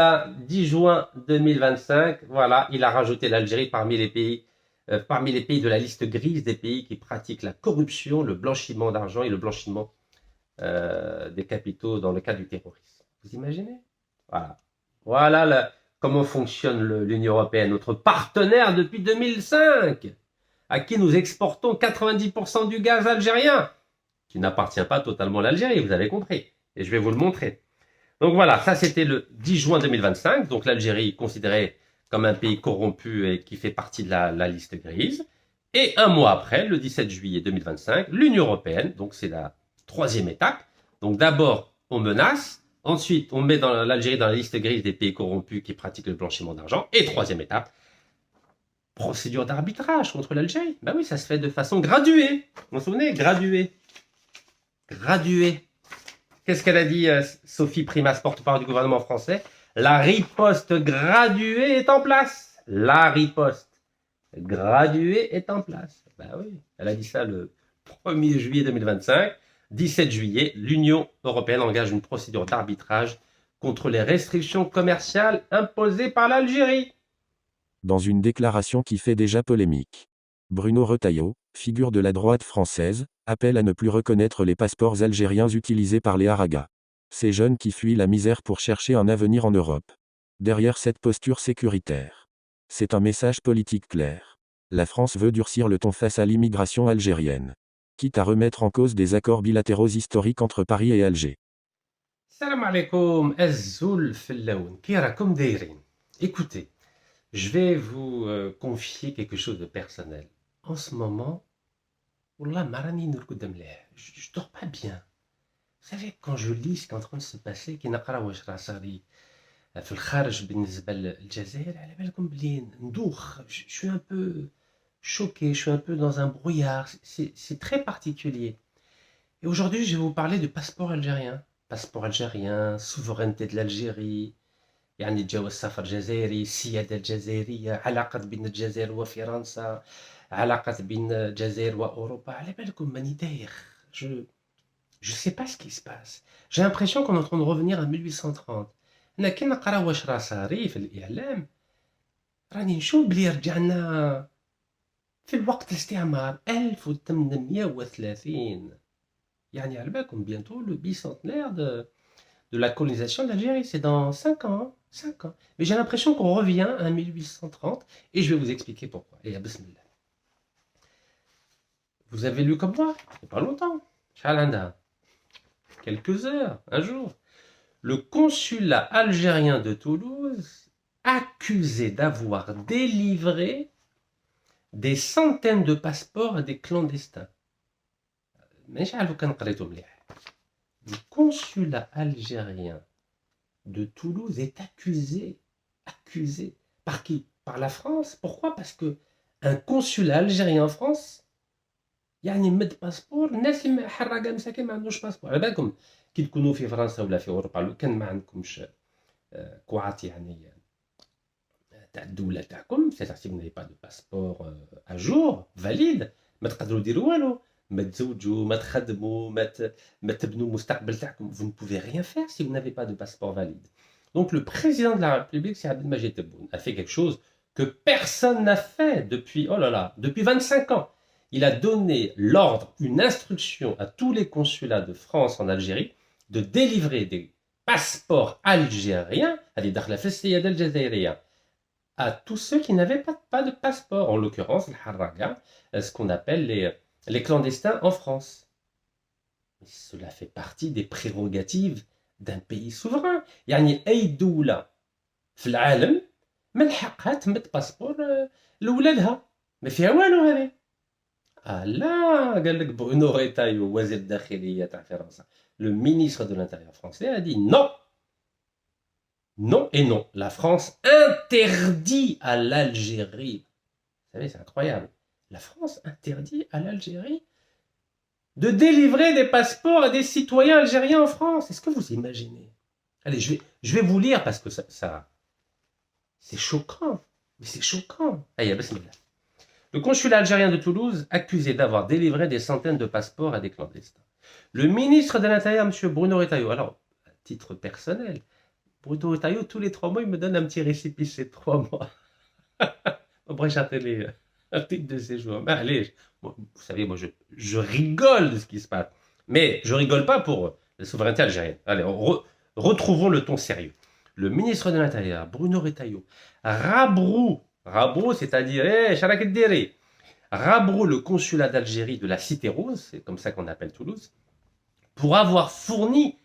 10 juin 2025, voilà, il a rajouté l'Algérie parmi les pays de la liste grise des pays qui pratiquent la corruption, le blanchiment d'argent et le blanchiment des capitaux dans le cadre du terrorisme. Vous imaginez? Voilà. Voilà comment fonctionne l'Union européenne, notre partenaire depuis 2005, à qui nous exportons 90% du gaz algérien, qui n'appartient pas totalement à l'Algérie, vous avez compris. Et je vais vous le montrer. Donc voilà, ça c'était le 10 juin 2025. Donc l'Algérie considérée comme un pays corrompu et qui fait partie de la liste grise. Et un mois après, le 17 juillet 2025, l'Union européenne, donc c'est la troisième étape. Donc d'abord, on menace. Ensuite, on met l'Algérie dans la liste grise des pays corrompus qui pratiquent le blanchiment d'argent. Et troisième étape, procédure d'arbitrage contre l'Algérie. Ben oui, ça se fait de façon graduée. Vous vous souvenez? Graduée. Graduée. Qu'est-ce qu'elle a dit, Sophie Primas, porte-parole du gouvernement français? La riposte graduée est en place. La riposte graduée est en place. Ben oui, elle a dit ça le 1er juillet 2025. 17 juillet, l'Union européenne engage une procédure d'arbitrage contre les restrictions commerciales imposées par l'Algérie. Dans une déclaration qui fait déjà polémique, Bruno Retailleau, figure de la droite française, appelle à ne plus reconnaître les passeports algériens utilisés par les Haragas. Ces jeunes qui fuient la misère pour chercher un avenir en Europe. Derrière cette posture sécuritaire, c'est un message politique clair. La France veut durcir le ton face à l'immigration algérienne, quitte à remettre en cause des accords bilatéraux historiques entre Paris et Alger. Salam alaikum, Azzoul Fellaoun, qui raconte dairin. Écoutez, je vais vous confier quelque chose de personnel. En ce moment, Wallah, marani nurkud mleh. Je dors pas bien. Vous savez, quand je lis ce qui est en train de se passer, كي نقرا واش راه صاري في الخارج بالنسبة للجزائر, على بالكم بلي ندوخ. Je suis un peu choqué, je suis un peu dans un brouillard. C'est très particulier. Et aujourd'hui, je vais vous parler du passeport algérien. Passeport algérien, souveraineté de l'Algérie, يعني جواز سفر جزائري، السيادة الجزائرية، علاقة بين الجزائر وفرنسا، علاقة بين الجزائر وأوروبا. على بالكم ماني دايخ. Je sais pas ce qui se passe. J'ai l'impression qu'on est en train de revenir à 1830. أنا كي نقرا واش راه صاري في الإعلام راني نشوف بلي رجعنا في الوقت الاستعمار 1830. يعني على بالكم bientôt le bicentenaire de la colonisation de l'Algérie. C'est dans 5 ans. Hein, 5 ans. Mais j'ai l'impression qu'on revient à 1830 et je vais vous expliquer pourquoi. Et à bismillah. Vous avez lu comme moi il n'y a pas longtemps. Chalanda. Quelques heures, un jour. Le consulat algérien de Toulouse accusé d'avoir délivré des centaines de passeports à des clandestins. Le consulat algérien de Toulouse est accusé. Par qui? Par la France. Pourquoi? Parce que un consulat algérien en France, يعني مد باسبور الناس اللي حراقه مساكين ما عندوش باسبور. على بالكم كي تكونوا في فرنسا ولا في اوروبا لو كان ما عندكمش كوعات يعني تاع الدوله تاعكم, c'est-à-dire si vous n'avez pas de passeport à jour valide, ما تقدروا ديروا والو, ما تزوجوا, ما تخدموا, ما تبنوا المستقبل تاعكم. Vous ne pouvez rien faire si vous n'avez pas de passeport valide. Donc le président de la République, c'est Abdelmadjid Tebboune, a fait quelque chose que personne n'a fait depuis, oh là là, depuis 25 ans. Il a donné l'ordre, une instruction à tous les consulats de France en Algérie de délivrer des passeports algériens, à tous ceux qui n'avaient pas de passeport, en l'occurrence le harraga, ce qu'on appelle les clandestins en France. Mais cela fait partie des prérogatives d'un pays souverain. يعني أي دولة في العالم من حقها تمد باسبور لولادها, ما فيها والو هذه. Ah là, قال لك Bruno Retailleau, وزير الداخلية تاع فرنسا, le ministre de l'Intérieur français a dit non. Non et non. La France interdit à l'Algérie. Vous savez, c'est incroyable. La France interdit à l'Algérie de délivrer des passeports à des citoyens algériens en France. Est-ce que vous imaginez? Allez, je vais vous lire parce que ça c'est choquant. Mais c'est choquant. Allez, bismillah. Le consulat algérien de Toulouse accusé d'avoir délivré des centaines de passeports à des clandestins. Le ministre de l'Intérieur, M. Bruno Retailleau, alors, à titre personnel, Bruno Retailleau, tous les 3 mois, il me donne un petit récépissé de 3 mois. Après, j'attendais un titre de séjour. Mais allez, vous savez, moi, je rigole de ce qui se passe. Mais je rigole pas pour la souveraineté algérienne. Allez, retrouvons le ton sérieux. Le ministre de l'Intérieur, Bruno Retailleau, rabroue, c'est-à-dire, rabroue le consulat d'Algérie de la Cité Rose, c'est comme ça qu'on appelle Toulouse, pour avoir fourni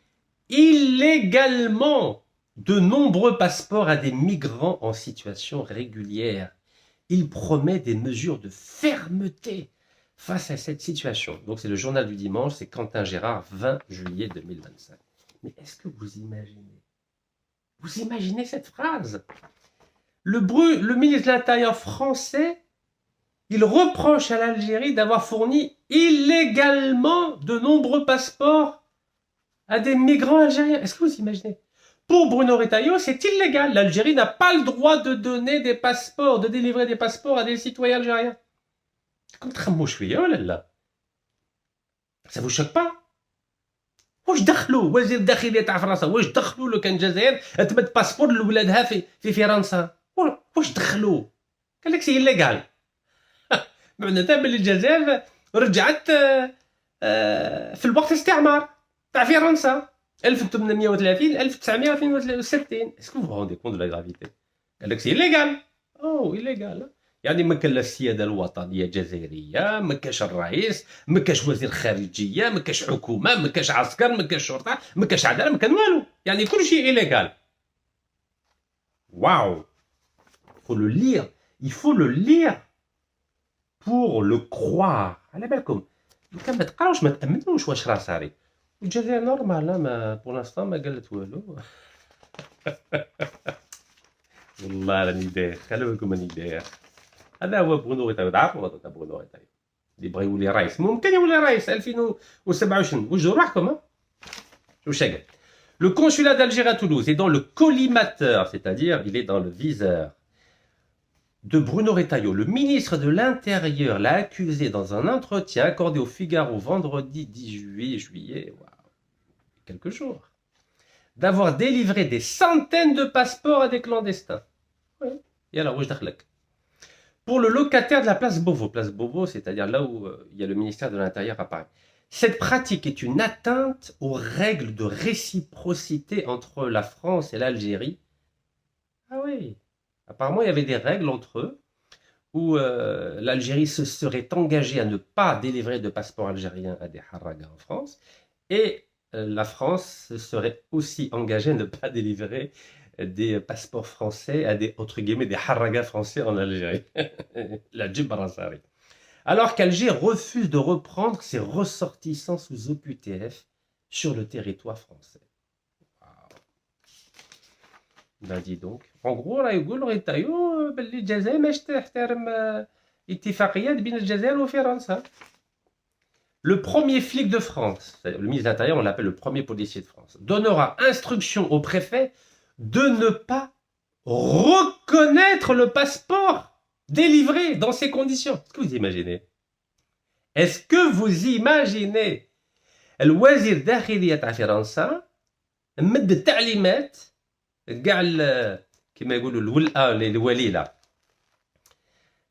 illégalement de nombreux passeports à des migrants en situation régulière. Il promet des mesures de fermeté face à cette situation. Donc c'est le journal du dimanche, c'est Quentin Gérard, 20 juillet 2025. Mais est-ce que vous imaginez cette phrase? Le ministre de l'Intérieur français, il reproche à l'Algérie d'avoir fourni illégalement de nombreux passeports à des migrants algériens. Est-ce que vous imaginez? Pour Bruno Retailleau, c'est illégal. L'Algérie n'a pas le droit de donner des passeports, de délivrer des passeports à des citoyens algériens. Comme tramouchouille, là. Ça vous choque pas? واش دخلوا وزير الداخليه تاع فرنسا واش دخلوا لو كان الجزائر تمد باسبور لولادها في فرنسا واش دخلوا قال لك سي ليغال معناتها باللي الجزائر رجعت في الوقت الاستعمار تاع فرنسا 1830 1962. اسكو vous vous rendez compte de la gravité؟ قال لك سي ليغال إليغال. يعني ما كان لا السياده الوطنيه الجزائريه، ما كاش الرئيس، ما كاش وزير خارجيه، ما كاش حكومه، ما كاش عسكر، ما كاش شرطه، ما كاش عداله، ما كان والو. يعني كل شيء إليغال. واو. Il faut le lire pour le croire. على بالكم كان ما تقراوش ما تامنوش واش راه صاري. الجزائر نورمال ما بور لانستون ما قالت والو. والله راني داير، خلوا بالكم راني داير. هذا هو برونو ريتايو. تعرفوا الوضع تاع برونو ريتايو اللي بغى يولي رئيس، ممكن يولي رئيس 2027. وجدوا روحكم. واش قال؟ Le consulat d'Algérie à Toulouse est dans le collimateur, c'est-à-dire il est dans le viseur de Bruno Retailleau. Le ministre de l'Intérieur l'a accusé dans un entretien accordé au Figaro vendredi 18 juillet, quelques jours, d'avoir délivré des centaines de passeports à des clandestins. Oui. Et alors, où je t'arrête? Pour le locataire de la place Beauvau, c'est-à-dire là où il y a le ministère de l'Intérieur à Paris. Cette pratique est une atteinte aux règles de réciprocité entre la France et l'Algérie. Ah oui, apparemment il y avait des règles entre eux où l'Algérie se serait engagée à ne pas délivrer de passeport algérien à des haragas en France et la France se serait aussi engagée à ne pas délivrer des passeports français à des, entre guillemets, des haragas français en Algérie. La Djibrasari. Alors qu'Alger refuse de reprendre ses ressortissants sous OQTF sur le territoire français. Ben dis donc. En gros, راه يقول ريتايو باللي الجزائر ماش تحترم اتفاقيات بين الجزائر وفرنسا. Le premier flic de France, le ministre de l'Intérieur, on l'appelle le premier policier de France, donnera instruction au préfet de ne pas reconnaître le passeport délivré dans ces conditions. Est-ce que vous imaginez? Est-ce que vous imaginez الوزير الداخلية تاع فرنسا مد التعليمات كاع كما يقولوا الولي لا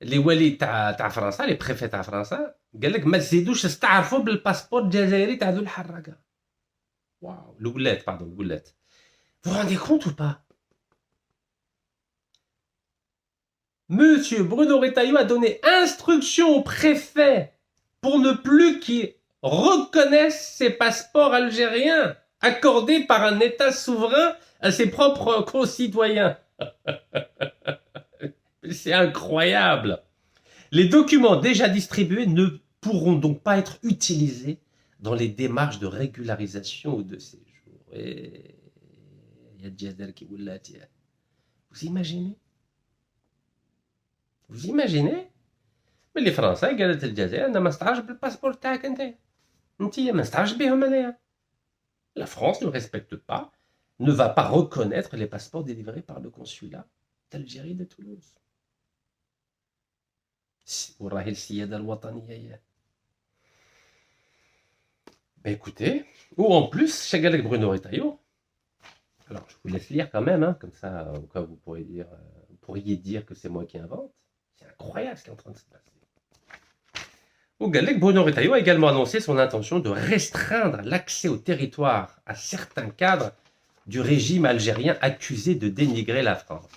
اللي ولي تاع فرنسا لي بريفي تاع فرنسا قال لك ما تزيدوش تستعرفوا بالباسبور الجزائري تاع ذو الحراقه. واو الولات. Vous vous rendez compte ou pas? Monsieur Bruno Retailleau a donné instruction au préfet pour ne plus qu'il reconnaisse ses passeports algériens accordés par un État souverain à ses propres concitoyens. C'est incroyable. Les documents déjà distribués ne pourront donc pas être utilisés dans les démarches de régularisation ou de séjour. Et vous imaginez? Vous imaginez? Mais les Français قالت الجزائر انا ما استعرش بالباسبور تاعك انت ما استعرش بهم انايا. La France ne respecte pas, ne va pas reconnaître les passeports délivrés par le consulat d'Algérie de Toulouse. وراهي السيادة الوطنية. Ben écoutez, ou en plus, شا قال لك Bruno Retailleau, Alors, je vous laisse lire quand même, hein, comme ça, au cas où vous pourriez dire que c'est moi qui invente. C'est incroyable ce qui est en train de se passer. Au Galec, Bruno Retailleau a également annoncé son intention de restreindre l'accès au territoire à certains cadres du régime algérien accusé de dénigrer la France.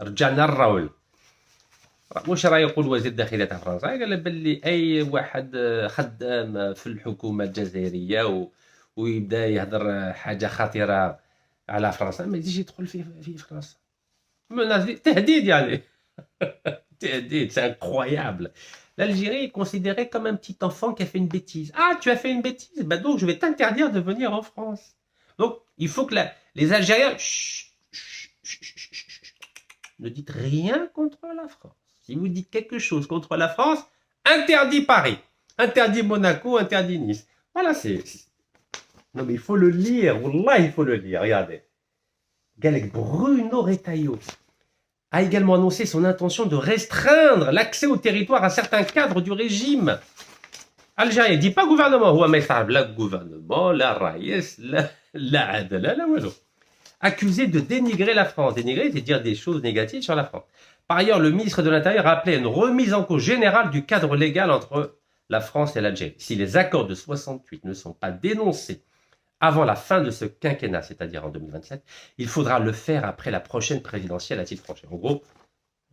رجعنا الرول. واش راه يقول وزير الداخليه تاع فرنسا؟ قال باللي اي واحد خدام في الحكومه الجزائريه ويبدا يهضر حاجه خطيره على فرنسا ما يجيش يدخل في فرنسا. تهديد يعني. تهديد. C'est incroyable. L'Algérie est considérée comme un petit enfant qui a fait une bêtise. Ah, tu as fait une bêtise, bah donc je vais t'interdire de venir en France. Donc, il faut que les Algériens ne dites rien contre la France. Si vous dites quelque chose contre la France, interdit Paris, interdit Monaco, interdit Nice. Voilà, c'est... Non, mais il faut le lire. Wallah, il faut le lire. Regardez. Galec Bruno Retailleau a également annoncé son intention de restreindre l'accès au territoire à certains cadres du régime algérien. Il ne dit pas gouvernement. هو ما يصعب لا gouvernement, la raïs, la adla, la wallo. Accusé de dénigrer la France. Dénigrer, c'est dire des choses négatives sur la France. Par ailleurs, le ministre de l'Intérieur a appelé à une remise en cause générale du cadre légal entre la France et l'Algérie. Si les accords de 68 ne sont pas dénoncés avant la fin de ce quinquennat, c'est-à-dire en 2027, il faudra le faire après la prochaine présidentielle à titre franchi. En gros,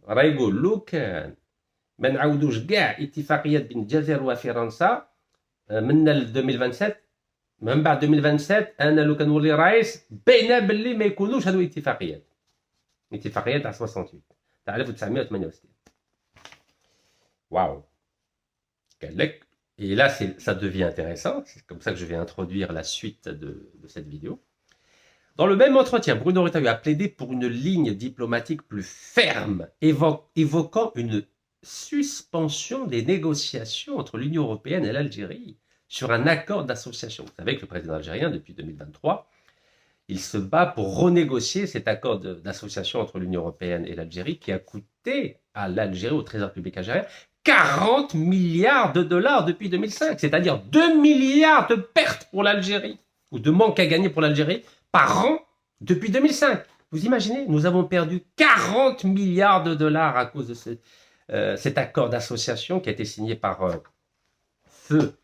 رايقول لو كان ما نعاودوش كاع اتفاقيات بين الجزائر وفرنسا من 2027 من بعد 2027 انا لو كنولي رئيس باينه باللي ما يكونوش هذو اتفاقيات تاع 68 تاع 1968. واو. قال لك. Et là, ça devient intéressant. C'est comme ça que je vais introduire la suite de cette vidéo. Dans le même entretien, Bruno Retailleau a plaidé pour une ligne diplomatique plus ferme, évoquant une suspension des négociations entre l'Union européenne et l'Algérie sur un accord d'association. Vous savez que le président algérien, depuis 2023, il se bat pour renégocier cet accord d'association entre l'Union européenne et l'Algérie qui a coûté à l'Algérie, au Trésor public algérien, 40 milliards de dollars depuis 2005, c'est-à-dire 2 milliards de pertes pour l'Algérie, ou de manque à gagner pour l'Algérie, par an depuis 2005. Vous imaginez, nous avons perdu 40 milliards de dollars à cause de cet accord d'association qui a été signé par Feu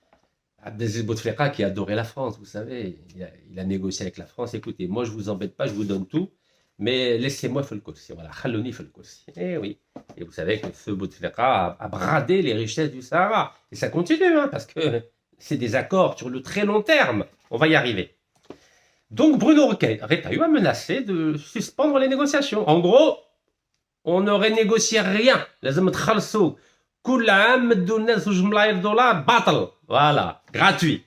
Abdelaziz Bouteflika qui adorait la France, vous savez. Il a négocié avec la France. Écoutez, moi je ne vous embête pas, je vous donne tout, mais laissez-moi faire le kursi. Voilà, Khalouni fait le kursi. Eh oui. Et vous savez que Feu Bouteflika a bradé les richesses du Sahara. Et ça continue, hein, parce que c'est des accords sur le très long terme. On va y arriver. Donc Bruno Retailleau a menacé de suspendre les négociations. En gros, on n'aurait négocié rien. لازم تخلصوا كل عام مدوا الناس 2 ملايير دولار باطل. Voilà, gratuit.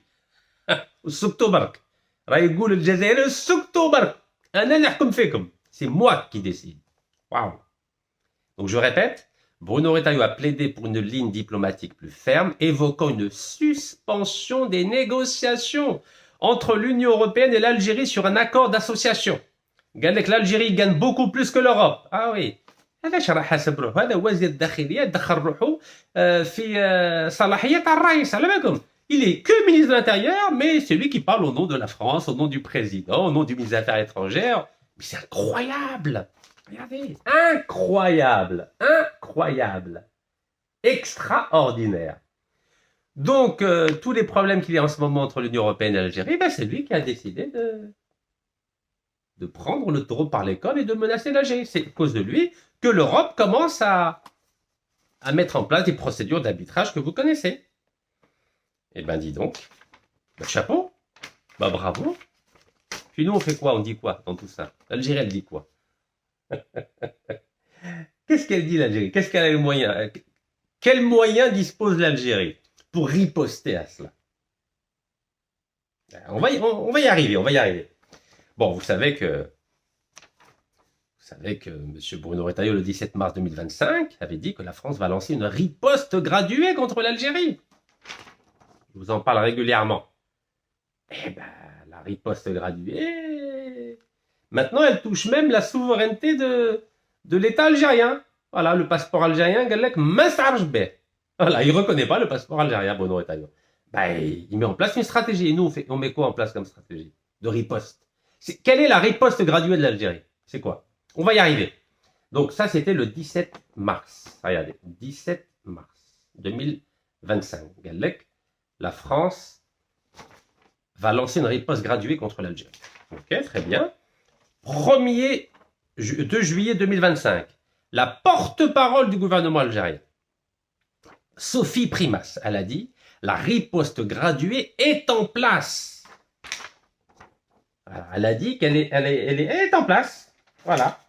السكتوا برك. راه يقول الجزائري السكتوا برك. أنا نحكم فيكم. C'est moi qui décide. Waouh. Donc je répète, Bruno Retailleau a plaidé pour une ligne diplomatique plus ferme, évoquant une suspension des négociations entre l'Union européenne et l'Algérie sur un accord d'association. قال لك l'Algérie gagne beaucoup plus que l'Europe. Ah oui. علاش راه حاسب روحو هذا وزير الداخليه دخل روحو في صلاحيه تاع الرئيس على بالكم. Il est que ministre de l'Intérieur, mais c'est lui qui parle au nom de la France, au nom du président, au nom du ministre des Affaires étrangères. Mais c'est incroyable. Regardez, incroyable, incroyable, extraordinaire. Donc, tous les problèmes qu'il y a en ce moment entre l'Union européenne et l'Algérie, ben, c'est lui qui a décidé de prendre le taureau par les cornes et de menacer l'Algérie. C'est à cause de lui que l'Europe commence à mettre en place des procédures d'arbitrage que vous connaissez. Eh ben, dis donc, ben, chapeau, ben, bravo. Puis nous, on fait quoi? On dit quoi dans tout ça? L'Algérie, elle dit quoi? Qu'est-ce qu'elle dit, l'Algérie? Qu'est-ce qu'elle a les moyens? Quels moyens dispose l'Algérie pour riposter à cela? On va y arriver, on va y arriver. Bon, vous savez que M. Bruno Retailleau, le 17 mars 2025, avait dit que la France va lancer une riposte graduée contre l'Algérie. Je vous en parle régulièrement. Eh ben, la riposte graduée, maintenant, elle touche même la souveraineté de l'État algérien. Voilà, le passeport algérien, voilà, il ne reconnaît pas le passeport algérien, Bruno Retailleau. Ben, il met en place une stratégie. Et nous, on met quoi en place comme stratégie de riposte? Quelle est la riposte graduée de l'Algérie? C'est quoi? On va y arriver. Donc ça, c'était le 17 mars. Regardez, 17 mars 2025. Galek, la France va lancer une riposte graduée contre l'Algérie. Ok, très bien. 2 juillet 2025. La porte-parole du gouvernement algérien, Sophie Primas, elle a dit « La riposte graduée est en place ». Elle a dit qu'elle est en place. Voilà.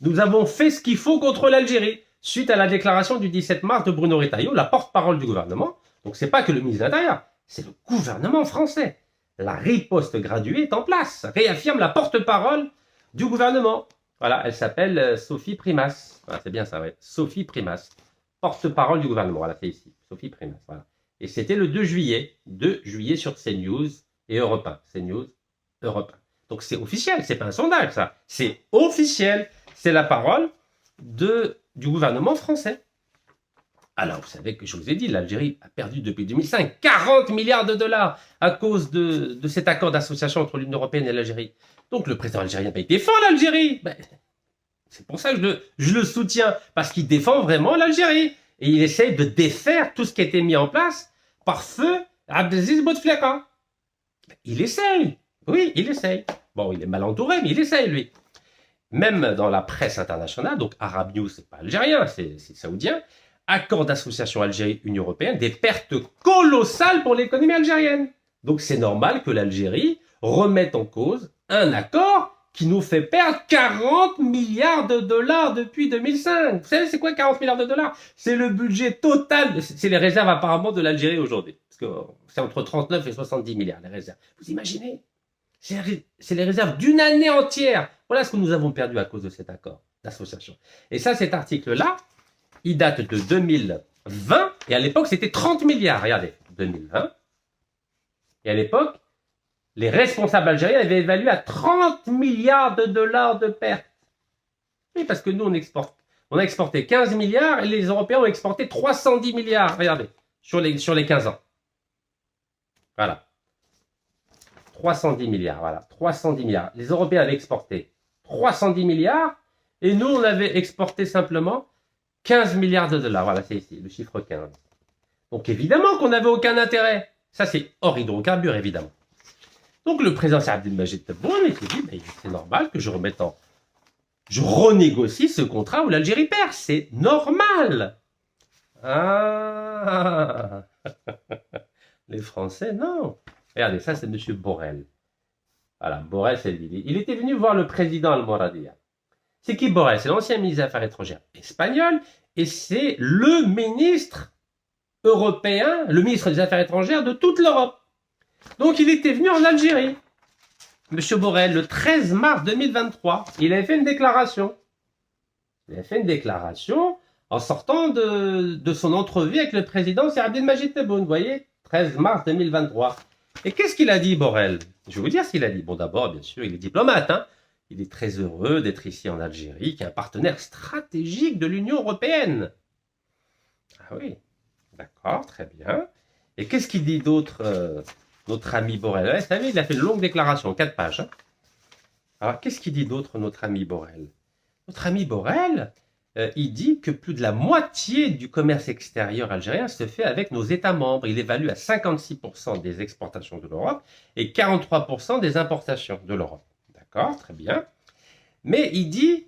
Nous avons fait ce qu'il faut contre l'Algérie, suite à la déclaration du 17 mars de Bruno Retailleau, la porte-parole du gouvernement. Donc, ce n'est pas que le ministre de l'Intérieur, c'est le gouvernement français. La riposte graduée est en place, réaffirme la porte-parole du gouvernement. Voilà, elle s'appelle Sophie Primas. Voilà, c'est bien ça, ouais. Sophie Primas, porte-parole du gouvernement. Voilà, c'est ici. Sophie Primas, voilà. Et c'était le 2 juillet. 2 juillet sur CNews et Europe 1. CNews, Europe 1. Donc c'est officiel, c'est pas un sondage, ça. C'est officiel. C'est la parole du gouvernement français. Alors, vous savez que je vous ai dit, l'Algérie a perdu depuis 2005 40 milliards de dollars à cause de cet accord d'association entre l'Union européenne et l'Algérie. Donc, le président algérien, il défend l'Algérie. Ben, c'est pour ça que je le soutiens, parce qu'il défend vraiment l'Algérie. Et il essaye de défaire tout ce qui a été mis en place par feu Abdelaziz Bouteflika. Il essaye. Oui, il essaye. Bon, il est mal entouré, mais il essaye, lui. Même dans la presse internationale, donc Arab News, c'est pas algérien, c'est saoudien, accord d'association Algérie-Union européenne, des pertes colossales pour l'économie algérienne. Donc c'est normal que l'Algérie remette en cause un accord qui nous fait perdre 40 milliards de dollars depuis 2005. Vous savez, c'est quoi 40 milliards de dollars? C'est le budget total, c'est les réserves apparemment de l'Algérie aujourd'hui. Parce que c'est entre 39 et 70 milliards, les réserves. Vous imaginez? C'est les réserves d'une année entière. Voilà ce que nous avons perdu à cause de cet accord d'association. Et ça, cet article-là, il date de 2020, et à l'époque, c'était 30 milliards. Regardez, 2020. Et à l'époque, les responsables algériens avaient évalué à 30 milliards de dollars de pertes. Oui, parce que nous, on a exporté 15 milliards, et les Européens ont exporté 310 milliards. Regardez, sur les 15 ans. Voilà. 310 milliards, voilà. 310 milliards. Les Européens avaient exporté 310 milliards, et nous, on avait exporté simplement 15 milliards de dollars. Voilà, c'est ici, le chiffre 15. Donc, évidemment qu'on n'avait aucun intérêt. Ça, c'est hors hydrocarbures, évidemment. Donc, le président Abdelmajid Tebboune, il s'est dit, c'est normal que je renégocie ce contrat où l'Algérie perd. C'est normal. Ah. Les Français, non. Regardez, ça, c'est M. Borrell. Voilà, Borrell, c'est lui. Il était venu voir le président Al-Mouradia. C'est qui Borrell? C'est l'ancien ministre des Affaires étrangères espagnol, et c'est le ministre européen, le ministre des Affaires étrangères de toute l'Europe. Donc, il était venu en Algérie. M. Borrell, le 13 mars 2023, il avait fait une déclaration. Il avait fait une déclaration en sortant de son entrevue avec le président Abdelmajid Tebboune. Vous voyez, 13 mars 2023. Et qu'est-ce qu'il a dit, Borrell? Je vais vous dire ce qu'il a dit. Bon, d'abord, bien sûr, il est diplomate. Hein. Il est très heureux d'être ici en Algérie, qui est un partenaire stratégique de l'Union européenne. Ah oui, d'accord, très bien. Et qu'est-ce qu'il dit d'autre, notre ami Borrell? Vous savez, il a fait une longue déclaration, 4 pages. Hein. Alors, qu'est-ce qu'il dit d'autre, notre ami Borrell? Notre ami Borrell, il dit que plus de la moitié du commerce extérieur algérien se fait avec nos États membres. Il évalue à 56% des exportations de l'Europe et 43% des importations de l'Europe. D'accord, très bien. Mais il dit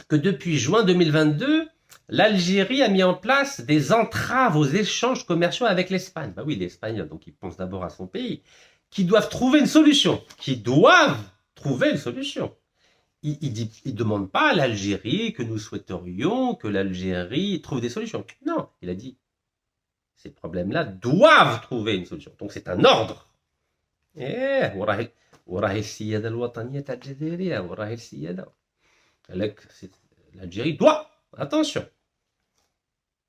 que depuis juin 2022, l'Algérie a mis en place des entraves aux échanges commerciaux avec l'Espagne. Ben oui, l'Espagne, donc il pense d'abord à son pays, qui doivent trouver une solution. Il demande pas à l'Algérie que nous souhaiterions que l'Algérie trouve des solutions. Non, il a dit, ces problèmes-là doivent trouver une solution. Donc c'est un ordre. L'Algérie doit. Attention.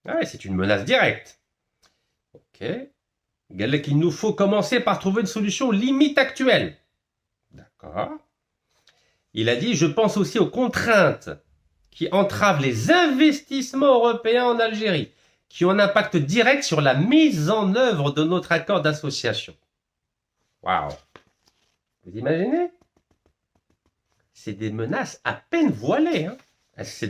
Ouais, c'est une menace directe. Ok. Il nous faut commencer par trouver une solution limite actuelle. D'accord. Il a dit, je pense aussi aux contraintes qui entravent les investissements européens en Algérie, qui ont un impact direct sur la mise en œuvre de notre accord d'association. Waouh! Vous imaginez? c'est des menaces à peine voilées. Hein. C'est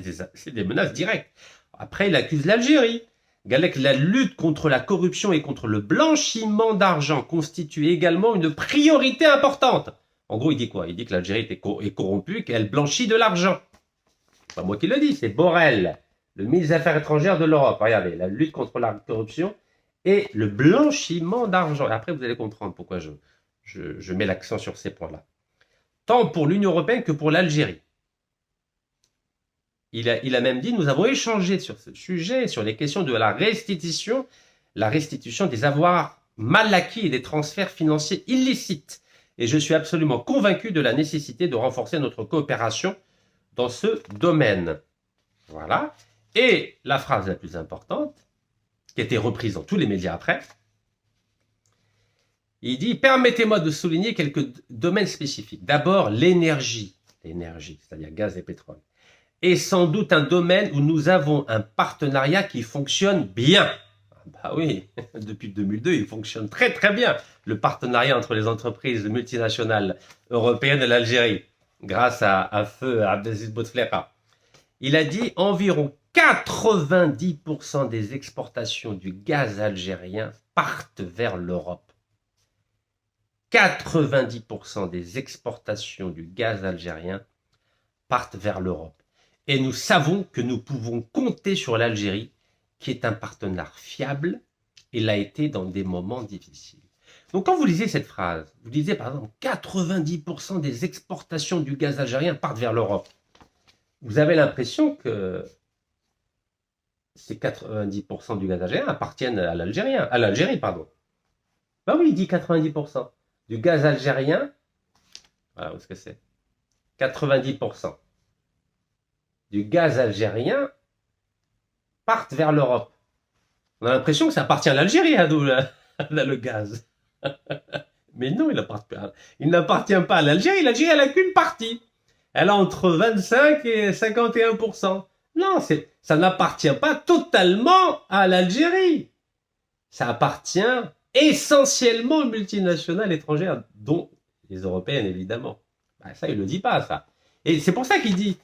des menaces directes. Après, il accuse l'Algérie. Galek, la lutte contre la corruption et contre le blanchiment d'argent constitue également une priorité importante. En gros, il dit quoi? Il dit que l'Algérie est corrompue et qu'elle blanchit de l'argent. C'est pas moi qui le dis, c'est Borrell, le ministre des Affaires étrangères de l'Europe. Regardez, la lutte contre la corruption et le blanchiment d'argent. Et après, vous allez comprendre pourquoi je mets l'accent sur ces points-là. Tant pour l'Union européenne que pour l'Algérie. Il a même dit, nous avons échangé sur ce sujet, sur les questions de la restitution des avoirs mal acquis et des transferts financiers illicites. Et je suis absolument convaincu de la nécessité de renforcer notre coopération dans ce domaine. Voilà. Et la phrase la plus importante, qui a été reprise dans tous les médias après, il dit, permettez-moi de souligner quelques domaines spécifiques. D'abord, l'énergie, c'est-à-dire gaz et pétrole, est sans doute un domaine où nous avons un partenariat qui fonctionne bien. Bah oui, depuis 2002, il fonctionne très très bien, le partenariat entre les entreprises multinationales européennes et l'Algérie, grâce à feu Abdelaziz Bouteflika. Il a dit environ 90% des exportations du gaz algérien partent vers l'Europe. 90% des exportations du gaz algérien partent vers l'Europe. Et nous savons que nous pouvons compter sur l'Algérie, qui est un partenaire fiable et l'a été dans des moments difficiles. Donc quand vous lisez cette phrase, vous lisez par exemple 90% des exportations du gaz algérien partent vers l'Europe. Vous avez l'impression que ces 90% du gaz algérien appartiennent à l'Algérie, pardon. Ben oui, il dit 90%. Du gaz algérien, voilà où est-ce que c'est, 90% du gaz algérien partent vers l'Europe. On a l'impression que ça appartient à l'Algérie, le gaz. Mais non, il n'appartient pas à l'Algérie. L'Algérie, elle n'a qu'une partie. Elle a entre 25 et 51%. Non, ça n'appartient pas totalement à l'Algérie. Ça appartient essentiellement aux multinationales étrangères, dont les européennes, évidemment. Ben, ça, il ne le dit pas, ça. Et c'est pour ça qu'il dit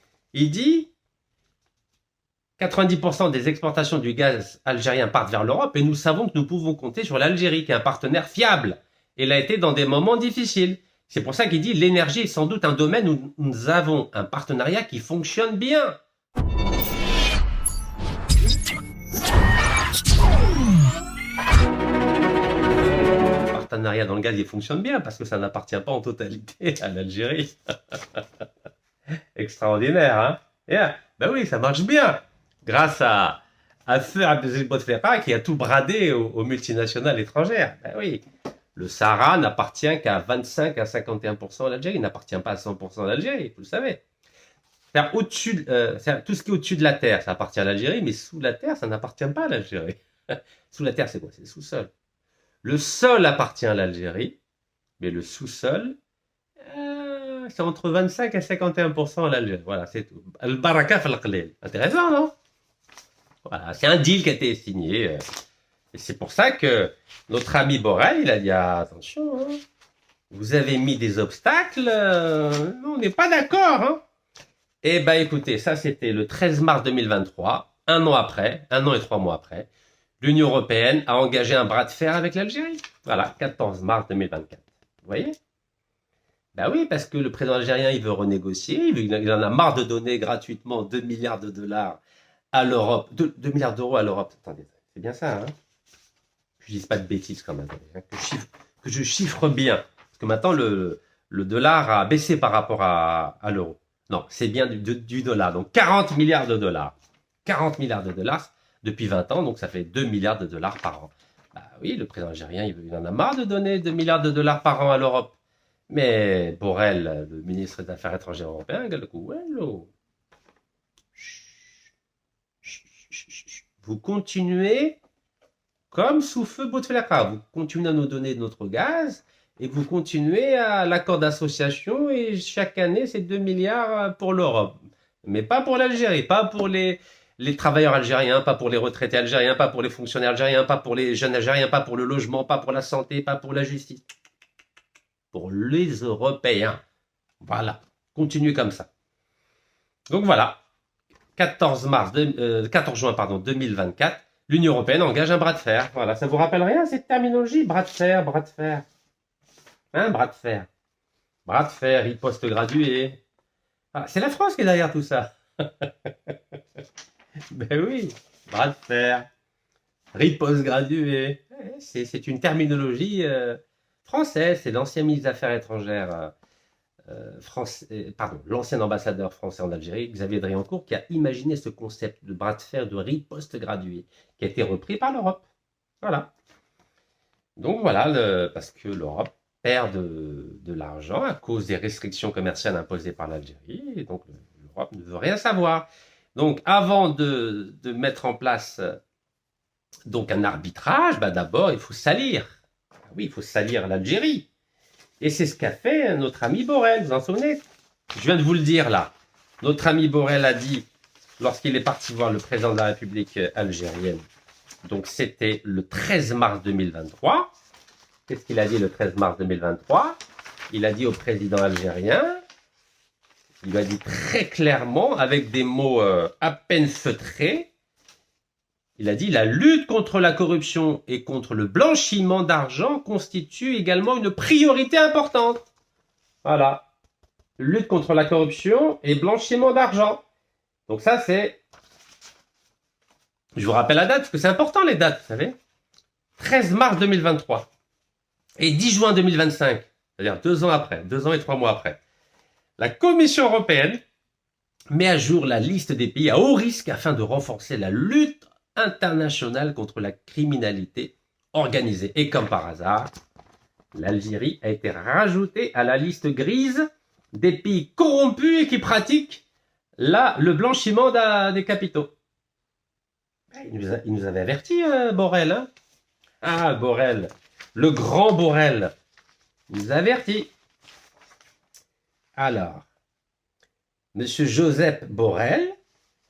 90% des exportations du gaz algérien partent vers l'Europe et nous savons que nous pouvons compter sur l'Algérie, qui est un partenaire fiable. Et l'a été dans des moments difficiles. C'est pour ça qu'il dit l'énergie est sans doute un domaine où nous avons un partenariat qui fonctionne bien. Le partenariat dans le gaz, il fonctionne bien parce que ça n'appartient pas en totalité à l'Algérie. Extraordinaire, hein? Yeah. Ben oui, ça marche bien. Grâce à feu Abdelaziz Bouteflika qui a tout bradé aux multinationales étrangères. Ben oui. Le Sahara n'appartient qu'à 25 à 51% à l'Algérie. Il n'appartient pas à 100% à l'Algérie, vous le savez. Tout ce qui est au-dessus de la terre, ça appartient à l'Algérie, mais sous la terre, ça n'appartient pas à l'Algérie. Sous la terre, c'est quoi? C'est le sous-sol. Le sol appartient à l'Algérie, mais le sous-sol, c'est entre 25 et 51% à l'Algérie. Voilà, c'est tout. Al-Baraka fal-Qlil. Intéressant, non? Voilà, c'est un deal qui a été signé. Et c'est pour ça que notre ami Borrell, il a dit attention, hein, vous avez mis des obstacles, on n'est pas d'accord. Hein. Eh bien écoutez, ça c'était le 13 mars 2023, un an et 3 mois après, l'Union européenne a engagé un bras de fer avec l'Algérie. Voilà, 14 mars 2024. Vous voyez? Ben oui, parce que le président algérien, il veut renégocier, il en a marre de donner gratuitement 2 milliards de dollars à l'Europe, 2 milliards d'euros à l'Europe. Attendez, c'est bien ça, hein? Je ne dis pas de bêtises quand même, hein, que je chiffre bien. Parce que maintenant, le dollar a baissé par rapport à l'euro. Non, c'est bien du dollar. Donc 40 milliards de dollars. 40 milliards de dollars depuis 20 ans, donc ça fait 2 milliards de dollars par an. Bah oui, le président algérien, il en a marre de donner 2 milliards de dollars par an à l'Europe. Mais Borrell, le ministre des Affaires étrangères européen, vous continuez comme sous feu Bouteflika. Vous continuez à nous donner notre gaz et vous continuez à l'accord d'association et chaque année, c'est 2 milliards pour l'Europe. Mais pas pour l'Algérie, pas pour les travailleurs algériens, pas pour les retraités algériens, pas pour les fonctionnaires algériens, pas pour les jeunes algériens, pas pour le logement, pas pour la santé, pas pour la justice. Pour les Européens. Voilà. continuer comme ça. Donc voilà, 14 juin 2024, l'Union européenne engage un bras de fer. Voilà, ça vous rappelle rien cette terminologie? Bras de fer, bras de fer. Hein, bras de fer. Bras de fer, riposte graduée. Ah, c'est la France qui est derrière tout ça. Ben oui, bras de fer, riposte graduée. C'est une terminologie française. C'est l'ancien ministre des Affaires étrangères l'ancien ambassadeur français en Algérie, Xavier Driancourt, qui a imaginé ce concept de bras de fer de riposte graduée, qui a été repris par l'Europe. Voilà. Donc voilà, parce que l'Europe perd de l'argent à cause des restrictions commerciales imposées par l'Algérie, et donc l'Europe ne veut rien savoir. Donc avant de mettre en place donc un arbitrage, d'abord il faut salir. Oui, il faut salir l'Algérie. Et c'est ce qu'a fait notre ami Borrell, vous en souvenez? Je viens de vous le dire là. Notre ami Borrell a dit, lorsqu'il est parti voir le président de la République algérienne, donc c'était le 13 mars 2023, qu'est-ce qu'il a dit le 13 mars 2023? Il a dit au président algérien, il a dit très clairement, avec des mots à peine feutrés, il a dit « La lutte contre la corruption et contre le blanchiment d'argent constitue également une priorité importante. » Voilà. Lutte contre la corruption et blanchiment d'argent. Donc ça, c'est... Je vous rappelle la date, parce que c'est important les dates, vous savez. 13 mars 2023 et 10 juin 2025, c'est-à-dire 2 ans après, 2 ans et 3 mois après. La Commission européenne met à jour la liste des pays à haut risque afin de renforcer la lutte internationale contre la criminalité organisée. Et comme par hasard, l'Algérie a été rajoutée à la liste grise des pays corrompus et qui pratiquent le blanchiment des capitaux. Il nous avait averti, Borrell. Hein, ah, Borrell, le grand Borrell, il nous a averti. Alors, Monsieur Joseph Borrell,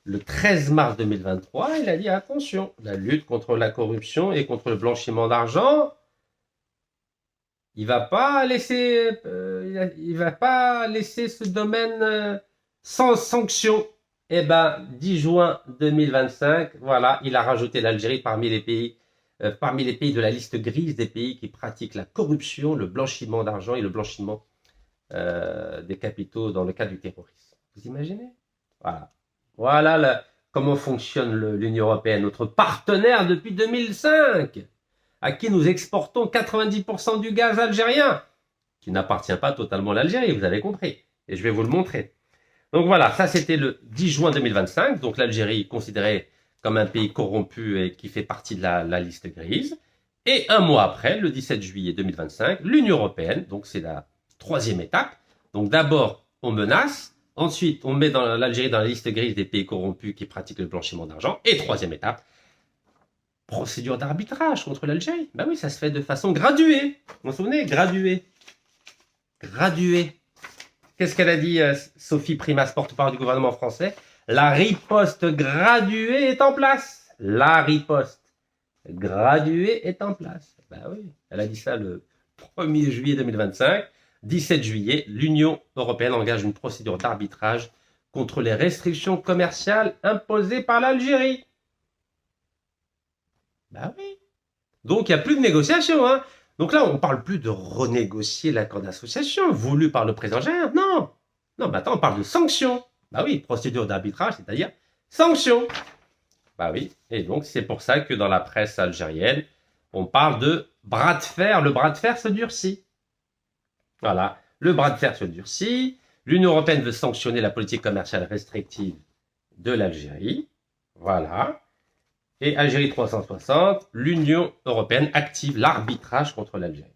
le 13 mars 2023, il a dit attention, la lutte contre la corruption et contre le blanchiment d'argent, il va pas laisser ce domaine sans sanction. Eh ben, 10 juin 2025, voilà, il a rajouté l'Algérie parmi les pays de la liste grise des pays qui pratiquent la corruption, le blanchiment d'argent et le blanchiment des capitaux dans le cadre du terrorisme. Vous imaginez? Voilà. Voilà comment fonctionne l'Union européenne, notre partenaire depuis 2005, à qui nous exportons 90% du gaz algérien, qui n'appartient pas totalement à l'Algérie, vous avez compris. Et je vais vous le montrer. Donc voilà, ça c'était le 10 juin 2025, donc l'Algérie considérée comme un pays corrompu et qui fait partie de la liste grise. Et un mois après, le 17 juillet 2025, l'Union européenne, donc c'est la troisième étape. Donc d'abord, on menace. Ensuite, on met l'Algérie dans la liste grise des pays corrompus qui pratiquent le blanchiment d'argent. Et troisième étape, procédure d'arbitrage contre l'Algérie. Ben oui, ça se fait de façon graduée. Vous vous souvenez? Graduée. Graduée. Qu'est-ce qu'elle a dit, Sophie Primas, porte-parole du gouvernement français? La riposte graduée est en place. La riposte graduée est en place. Ben oui, elle a dit ça le 1er juillet 2025. 17 juillet, l'Union européenne engage une procédure d'arbitrage contre les restrictions commerciales imposées par l'Algérie. Ben oui. Donc, il n'y a plus de négociation. Hein. Donc là, on ne parle plus de renégocier l'accord d'association voulu par le président algérien. Non. Non, maintenant, on parle de sanctions. Ben oui, procédure d'arbitrage, c'est-à-dire sanctions. Ben oui. Et donc, c'est pour ça que dans la presse algérienne, on parle de bras de fer. Le bras de fer se durcit. Voilà, le bras de fer se durcit. L'Union européenne veut sanctionner la politique commerciale restrictive de l'Algérie. Voilà. Et Algérie 360, l'Union européenne active l'arbitrage contre l'Algérie.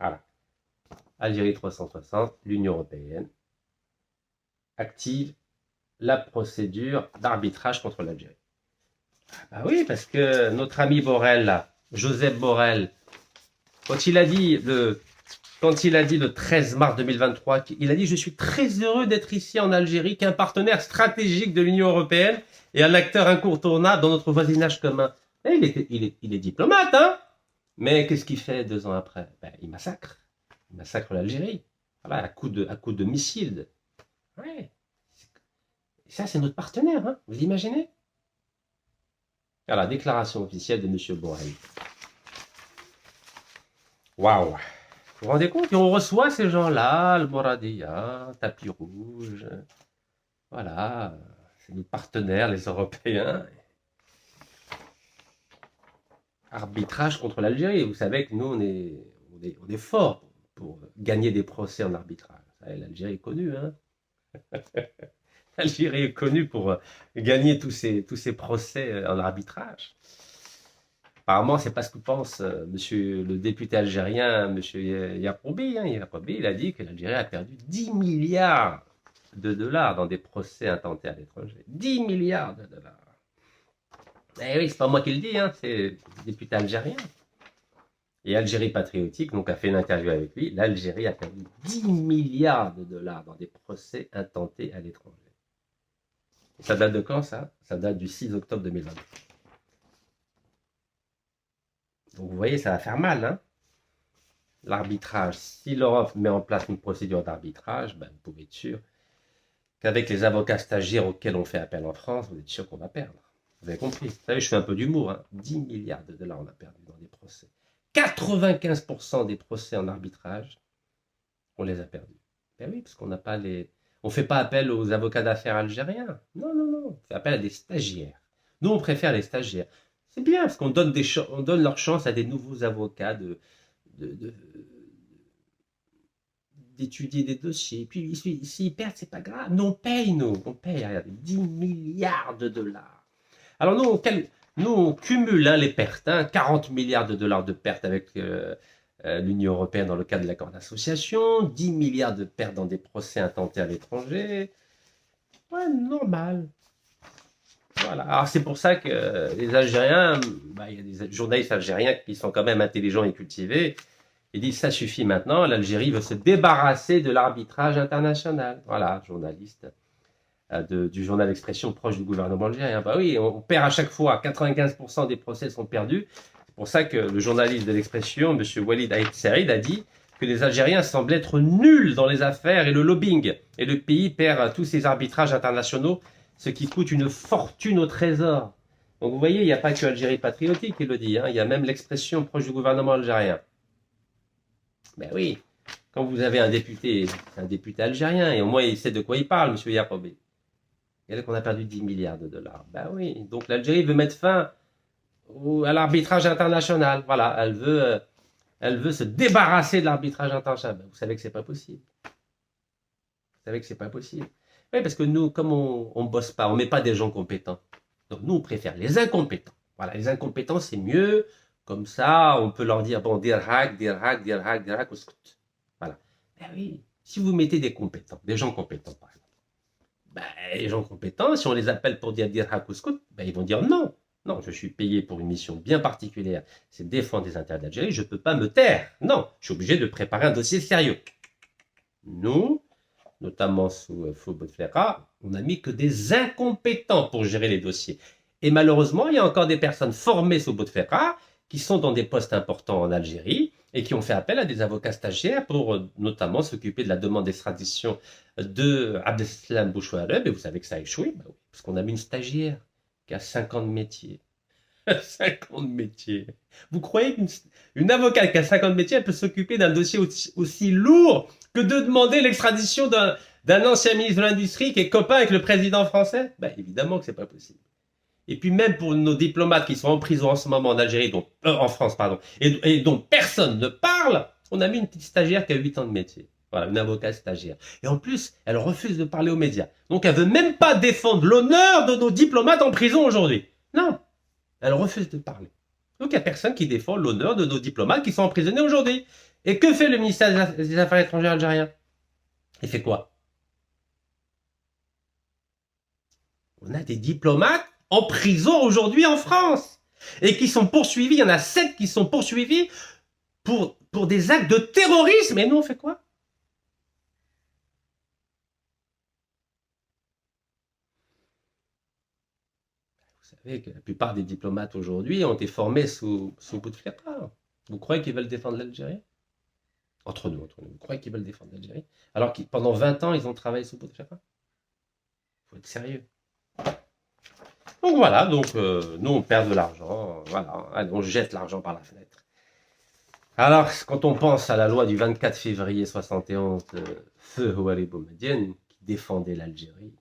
Voilà. Algérie 360, l'Union européenne active la procédure d'arbitrage contre l'Algérie. Ah bah oui, parce que notre ami Borrell, là, Joseph Borrell, quand il a dit le 13 mars 2023, il a dit « Je suis très heureux d'être ici en Algérie, qui est un partenaire stratégique de l'Union européenne et un acteur incontournable dans notre voisinage commun. » Il est diplomate, hein. Mais qu'est-ce qu'il fait 2 ans après? Ben, il massacre. Il massacre l'Algérie. Voilà, à coup de missiles. Ouais. Ça, c'est notre partenaire, hein, vous imaginez? Voilà, déclaration officielle de M. Borrell. Waouh! Vous vous rendez compte? Et on reçoit ces gens-là, le Moradia, tapis rouge. Voilà, c'est nos partenaires, les Européens. Arbitrage contre l'Algérie. Vous savez que nous, on est fort pour gagner des procès en arbitrage. L'Algérie est connue, hein. L'Algérie est connue pour gagner tous ces procès en arbitrage. Apparemment, c'est pas ce que pense monsieur le député algérien, monsieur Yacoubi. Hein. Yacoubi, il a dit que l'Algérie a perdu 10 milliards de dollars dans des procès intentés à l'étranger. 10 milliards de dollars. Eh oui, c'est pas moi qui le dis, hein, c'est le député algérien. Et Algérie Patriotique donc, a fait une interview avec lui. L'Algérie a perdu 10 milliards de dollars dans des procès intentés à l'étranger. Ça date de quand, ça? Ça date du 6 octobre 2020. Donc vous voyez, ça va faire mal, hein. L'arbitrage, si l'Europe met en place une procédure d'arbitrage, ben, vous pouvez être sûr qu'avec les avocats stagiaires auxquels on fait appel en France, vous êtes sûr qu'on va perdre. Vous avez compris? Vous savez, je fais un peu d'humour, hein. 10 milliards de dollars on a perdu dans des procès. 95% des procès en arbitrage, on les a perdus. Ben oui, parce qu'on n'a pas les... On ne fait pas appel aux avocats d'affaires algériens. Non, non, non. On fait appel à des stagiaires. Nous, on préfère les stagiaires. C'est bien, parce qu'on donne, on donne leur chance à des nouveaux avocats d'étudier des dossiers. Et puis, s'ils perdent, c'est pas grave. Nous, on paye, nous. On paye, regardez, 10 milliards de dollars. Alors, nous, on cumule hein, les pertes. Hein, 40 milliards de dollars de pertes avec l'Union européenne dans le cadre de l'accord d'association. 10 milliards de pertes dans des procès intentés à l'étranger. Ouais, normal. Voilà. Alors c'est pour ça que les Algériens, bah, il y a des journalistes algériens qui sont quand même intelligents et cultivés. Ils disent ça suffit maintenant, l'Algérie veut se débarrasser de l'arbitrage international. Voilà, journaliste du journal Expression proche du gouvernement algérien. Bah oui, on perd à chaque fois, 95% des procès sont perdus. C'est pour ça que le journaliste de l'Expression, M. Walid Aït Saïd, a dit que les Algériens semblent être nuls dans les affaires et le lobbying. Et le pays perd tous ses arbitrages internationaux, ce qui coûte une fortune au trésor. Donc vous voyez, il n'y a pas que Algérie patriotique qui le dit, hein, il y a même l'Expression proche du gouvernement algérien. Ben oui, quand vous avez un député algérien, et au moins il sait de quoi il parle, M. Yacoubi. Et là qu'on a perdu 10 milliards de dollars. Ben oui, donc l'Algérie veut mettre fin à l'arbitrage international. Voilà, elle veut se débarrasser de l'arbitrage international. Ben, vous savez que c'est pas possible. Vous savez que c'est pas possible. Oui, parce que nous, comme on ne bosse pas, on ne met pas des gens compétents. Donc nous, on préfère les incompétents. Voilà, les incompétents, c'est mieux. Comme ça, on peut leur dire, bon, dirhak, ouskout. Voilà. Ben oui, si vous mettez des compétents, des gens compétents, par exemple, ben, les gens compétents, si on les appelle pour dire dirhak, ouskout, ben, ils vont dire non. Non, je suis payé pour une mission bien particulière, c'est défendre les intérêts d'Algérie, je ne peux pas me taire. Non, je suis obligé de préparer un dossier sérieux. Nous, notamment sous Bouteflika, on n'a mis que des incompétents pour gérer les dossiers. Et malheureusement, il y a encore des personnes formées sous Bouteflika qui sont dans des postes importants en Algérie et qui ont fait appel à des avocats stagiaires pour notamment s'occuper de la demande d'extradition de Abdeslam Bouchouareb. Et vous savez que ça a échoué, bah oui, parce qu'on a mis une stagiaire qui a 50 métiers. 50 métiers. Vous croyez qu'une avocate qui a 50 métiers, elle peut s'occuper d'un dossier aussi lourd que de demander l'extradition d'un ancien ministre de l'Industrie qui est copain avec le président français? Ben, évidemment que c'est pas possible. Et puis même pour nos diplomates qui sont en prison en ce moment en Algérie, en France, pardon, et dont personne ne parle, on a mis une petite stagiaire qui a 8 ans de métier. Voilà, une avocate stagiaire. Et en plus, elle refuse de parler aux médias. Donc elle veut même pas défendre l'honneur de nos diplomates en prison aujourd'hui. Non, elle refuse de parler. Donc il n'y a personne qui défend l'honneur de nos diplomates qui sont emprisonnés aujourd'hui. Et que fait le ministère des Affaires étrangères algérien? Il fait quoi? On a des diplomates en prison aujourd'hui en France et qui sont poursuivis. Il y en a 7 qui sont poursuivis pour des actes de terrorisme. Et nous, on fait quoi? Vous savez que la plupart des diplomates aujourd'hui ont été formés sous Bouteflika. Vous croyez qu'ils veulent défendre l'Algérie? Entre nous. Vous croyez qu'ils veulent défendre l'Algérie? Alors que pendant 20 ans, ils ont travaillé sous Bouteflika? faut être sérieux. Donc voilà, donc nous on perd de l'argent, voilà, allez, on jette l'argent par la fenêtre. Alors, quand on pense à la loi du 24 février 71 de Feu Houari Boumedienne, qui défendait l'Algérie,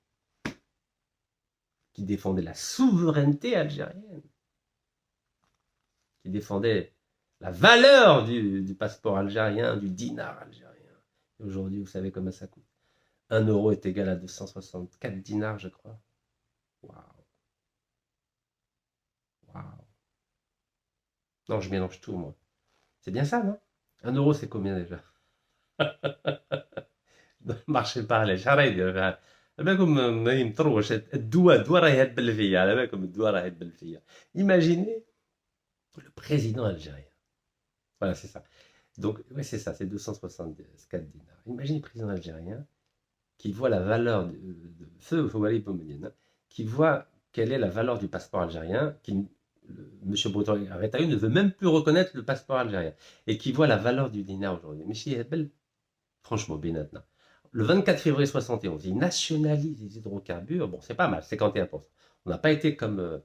qui défendait la souveraineté algérienne, qui défendait la valeur du passeport algérien, du dinar algérien. Aujourd'hui, vous savez combien ça coûte. 1 euro est égal à 264 dinars, je crois. Waouh. Waouh. Non, je mélange tout, moi. C'est bien ça, non? 1 euro, c'est combien déjà? marché parallèle. على بالكم ما يمطروش الدواء راهي هتبل فيا على بالكم الدواء راهي هتبل فيا. Imaginez le président algérien. Voilà, c'est ça. Donc, ouais, c'est ça, c'est 264 dinars. Imaginez le président algérien qui voit la valeur de Feu Houari Boumedienne, qui voit quelle est la valeur du passeport algérien, M. Breton Retailleau ne veut même plus reconnaître le passeport algérien, et qui voit la valeur du dinar aujourd'hui. Mais si belle, franchement, maintenant. Le 24 février 71, il nationalise les hydrocarbures. Bon, c'est pas mal, 51%. On n'a pas été comme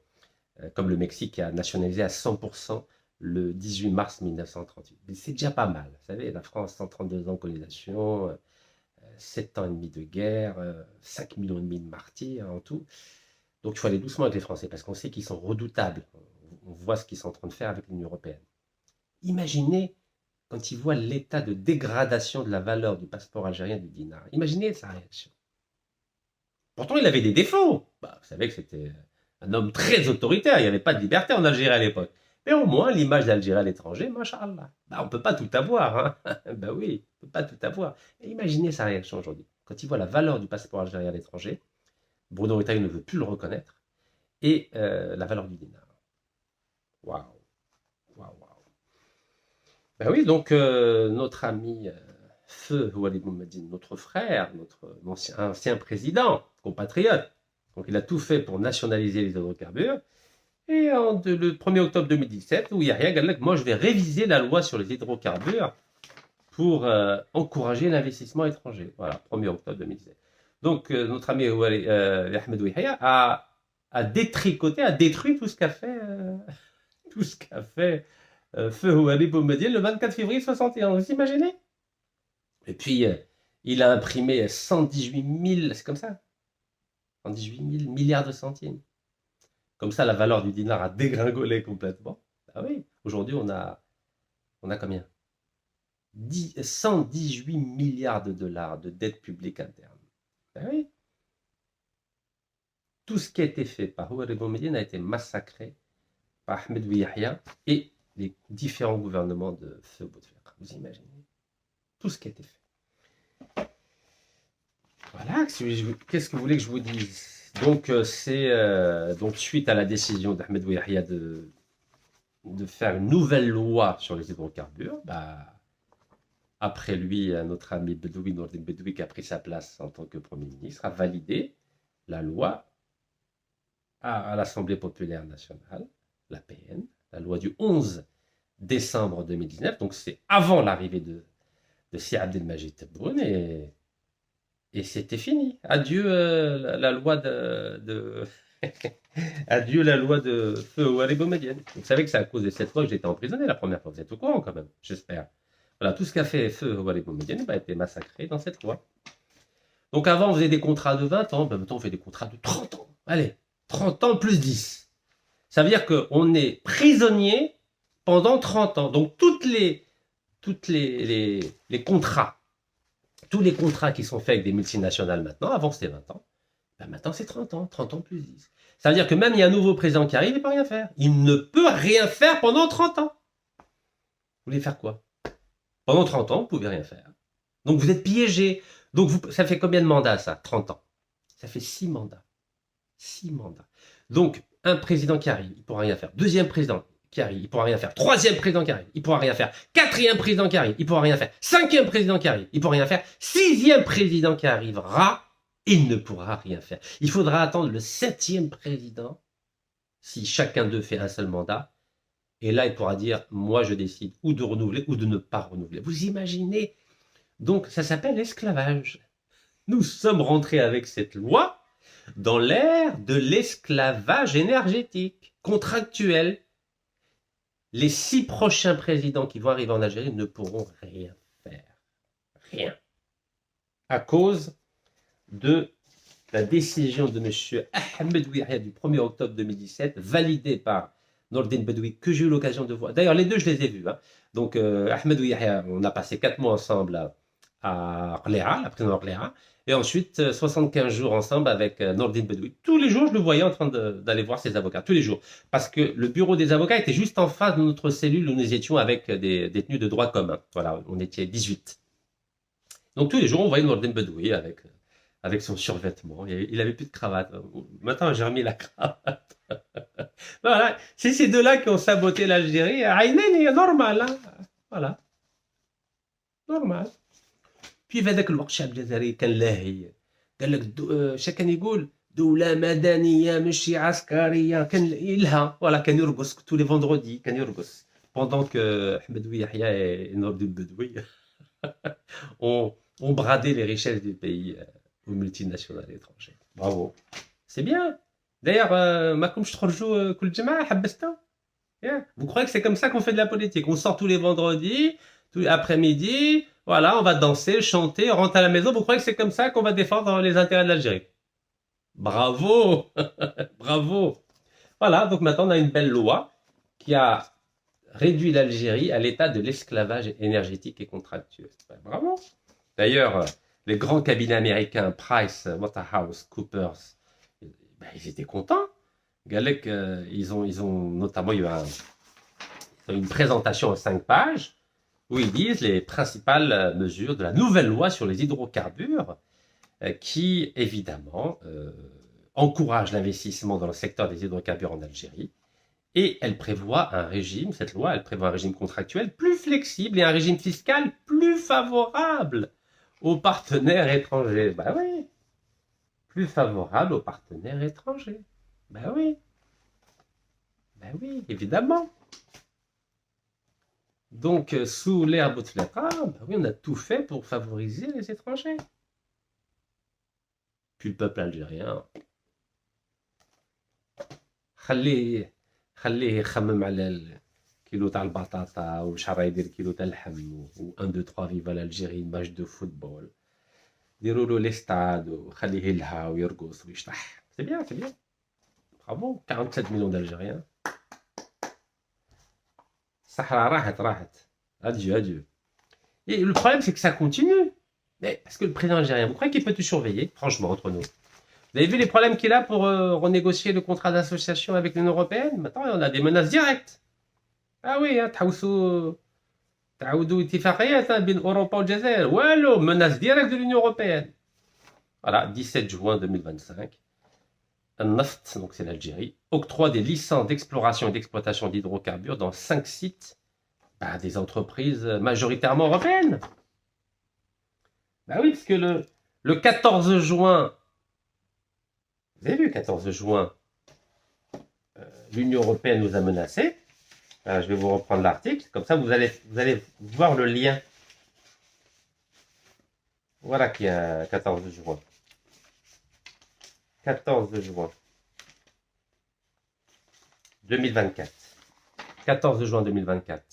le Mexique qui a nationalisé à 100% le 18 mars 1938. Mais c'est déjà pas mal. Vous savez, la France, 132 ans de colonisation, 7 ans et demi de guerre, 5 millions et demi de martyrs en tout. Donc il faut aller doucement avec les Français parce qu'on sait qu'ils sont redoutables. On voit ce qu'ils sont en train de faire avec l'Union européenne. Imaginez quand ils voient l'état de dégradation de la valeur du passeport algérien du dinar. Imaginez sa réaction. Pourtant, il avait des défauts. Bah, vous savez que c'était un homme très autoritaire. Il n'y avait pas de liberté en Algérie à l'époque. Mais au moins, l'image d'Algérie à l'étranger, machallah. Bah, on ne peut pas tout avoir. Hein. Bah oui, on ne peut pas tout avoir. Et imaginez sa réaction aujourd'hui. Quand il voit la valeur du passeport algérien à l'étranger, Bruno Retailleau ne veut plus le reconnaître. Et la valeur du dinar. Waouh. Waouh, waouh. Ben oui, donc notre ami Feu Houari Boumedienne, notre frère, notre ancien président, compatriote, donc il a tout fait pour nationaliser les hydrocarbures. Et le 1er octobre 2017, où Yahya Galek, moi je vais réviser la loi sur les hydrocarbures pour encourager l'investissement étranger. Voilà, 1er octobre 2017. Donc notre ami Ahmed Yahya a détricoté, a détruit tout ce qu'a fait, Feu Houari Boumedienne le 24 février 61. Vous imaginez? Et puis, il a imprimé 118 000, c'est comme ça, 118 000 milliards de centimes. Comme ça, la valeur du dinar a dégringolé complètement. Ah oui, aujourd'hui, on a combien? 118 milliards de dollars de dette publique interne. Ah oui. Tout ce qui a été fait par Houari Boumedienne a été massacré par Ahmed Yahya et les différents gouvernements de Feu Bouteflika. Vous imaginez tout ce qui a été fait. Voilà, qu'est-ce que vous voulez que je vous dise? Donc, donc suite à la décision d'Ahmed Yahya de faire une nouvelle loi sur les hydrocarbures, après lui, notre ami Bedoui, Nourdine Bedoui, qui a pris sa place en tant que Premier ministre, a validé la loi à l'Assemblée populaire nationale, l'APN, la loi du 11 décembre 2019, donc c'est avant l'arrivée de Si Abdelmajid Tebboune, et c'était fini. Adieu la loi adieu la loi de Feu Houari Boumedienne. Vous savez que c'est à cause de cette loi que j'ai été emprisonné la première fois. Vous êtes au courant quand même, j'espère. Voilà, tout ce qu'a fait Feu Houari Boumedienne a été massacré dans cette loi. Donc avant, on faisait des contrats de 20 ans, maintenant on fait des contrats de 30 ans. Allez, 30 ans plus 10. Ça veut dire qu'on est prisonnier pendant 30 ans. Donc tous les contrats, tous les contrats qui sont faits avec des multinationales maintenant, avant c'était 20 ans, maintenant c'est 30 ans plus 10. Ça veut dire que même il y a un nouveau président qui arrive, il ne peut rien faire. Il ne peut rien faire pendant 30 ans. Vous voulez faire quoi? Pendant 30 ans, vous ne pouvez rien faire. Donc vous êtes piégé. Donc ça fait combien de mandats ça? 30 ans. Ça fait 6 mandats. 6 mandats. Donc un président qui arrive, il ne pourra rien faire. Deuxième président qui arrive, il ne pourra rien faire. Troisième président qui arrive, il ne pourra rien faire. Quatrième président qui arrive, il ne pourra rien faire. Cinquième président qui arrive, il ne pourra rien faire. Sixième président qui arrivera, il ne pourra rien faire. Il faudra attendre le 7e président, si chacun d'eux fait un seul mandat. Et là, il pourra dire, moi je décide ou de renouveler ou de ne pas renouveler. Vous imaginez? Donc ça s'appelle l'esclavage. Nous sommes rentrés avec cette loi dans l'ère de l'esclavage énergétique, contractuel. Les 6 prochains présidents qui vont arriver en Algérie ne pourront rien faire. Rien. À cause de la décision de M. Ahmed Ouiahia du 1er octobre 2017, validée par Nordin Bedoui, que j'ai eu l'occasion de voir. D'ailleurs, les deux, je les ai vus. Hein. Donc, Ahmed Ouiahia, on a passé 4 mois ensemble à Orléans, la prison d'Orléans, et ensuite 75 jours ensemble avec Nordin Bedoui. Tous les jours, je le voyais en train d'aller voir ses avocats, tous les jours. Parce que le bureau des avocats était juste en face de notre cellule où nous étions avec des détenus de droit commun. Voilà, on était 18. Donc, tous les jours, on voyait Nordin Bedoui avec son survêtement. Il avait plus de cravate. Maintenant, j'ai remis la cravate. Voilà. C'est ces deux-là qui ont saboté l'Algérie. Aynen est normal. Hein. Voilà. Normal. في هذاك الوقت الشعب الجزائري كان لاهي قال لك شا كان يقول دولة مدنية ماشي عسكرية كان يلها فوالا كان يرقص tous les vendredis كان يرقص pendant que Ahmed Ouiahia et Nordin Bedoui ont bradé les richesses du pays aux multinationales étrangères. Bravo. C'est bien. D'ailleurs, ما كنتش تخرجوا كل جمعة حبستوا. Vous croyez que c'est comme ça qu'on fait de la politique? On sort tous les vendredis, tous les après-midi, voilà, on va danser, chanter, on rentre à la maison. Vous croyez que c'est comme ça qu'on va défendre les intérêts de l'Algérie? Bravo. Bravo. Voilà, donc maintenant on a une belle loi qui a réduit l'Algérie à l'état de l'esclavage énergétique et contractuel. Bravo. D'ailleurs, les grands cabinets américains, Price, Waterhouse, Coopers, ben, ils étaient contents. Galec, ils ont notamment eu une présentation en 5 pages où ils disent les principales mesures de la nouvelle loi sur les hydrocarbures qui, évidemment, encourage l'investissement dans le secteur des hydrocarbures en Algérie. Et elle prévoit un régime, cette loi, elle prévoit un régime contractuel plus flexible et un régime fiscal plus favorable aux partenaires étrangers. Ben oui, plus favorable aux partenaires étrangers. Ben oui, évidemment. Donc, sous l'ère Bouteflika, ben oui, on a tout fait pour favoriser les étrangers. Puis le peuple algérien, خليه يخمم على الكيلو تاع البطاطا وشحال راه يدير كيلو تاع اللحم و 1 2 3 فيفا l'Algérie ماتش دو فوتبول ديروا له لي ستاد وخليه يلها ويرقص ويشطح. C'est bien, c'est bien. Bravo, 47 millions d'Algériens. Sahara rahat. Adieu, adieu. Et le problème, c'est que ça continue. Mais parce que le président algérien, vous croyez qu'il peut tout surveiller? Franchement, entre nous. Vous avez vu les problèmes qu'il a pour renégocier le contrat d'association avec l'Union européenne? Maintenant, on a des menaces directes. Ah oui, تعودوا اتفاقيات بين أوروبا والجزائر. والو, menace directe de l'Union européenne. Voilà, 17 juin 2025. Naft, donc c'est l'Algérie, octroie des licences d'exploration et d'exploitation d'hydrocarbures dans 5 sites des entreprises majoritairement européennes. Bah oui, parce que le 14 juin, vous avez vu, 14 juin, l'Union européenne nous a menacés. Je vais vous reprendre l'article, comme ça vous allez voir le lien. Voilà qui est 14 juin. 14 juin 2024. 14 juin 2024.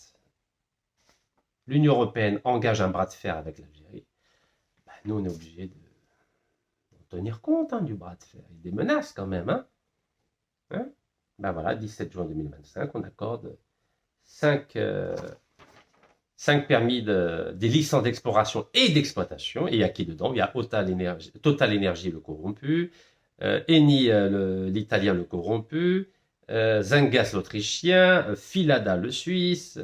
L'Union européenne engage un bras de fer avec l'Algérie. Nous, on est obligé de tenir compte du bras de fer. Il y a des menaces quand même. Voilà, 17 juin 2025, on accorde 5 permis des licences d'exploration et d'exploitation. Et il y a qui dedans? Il y a Total Energy, le corrompu, Eni, l'italien, le corrompu, Zengas, l'autrichien, Filada, le suisse,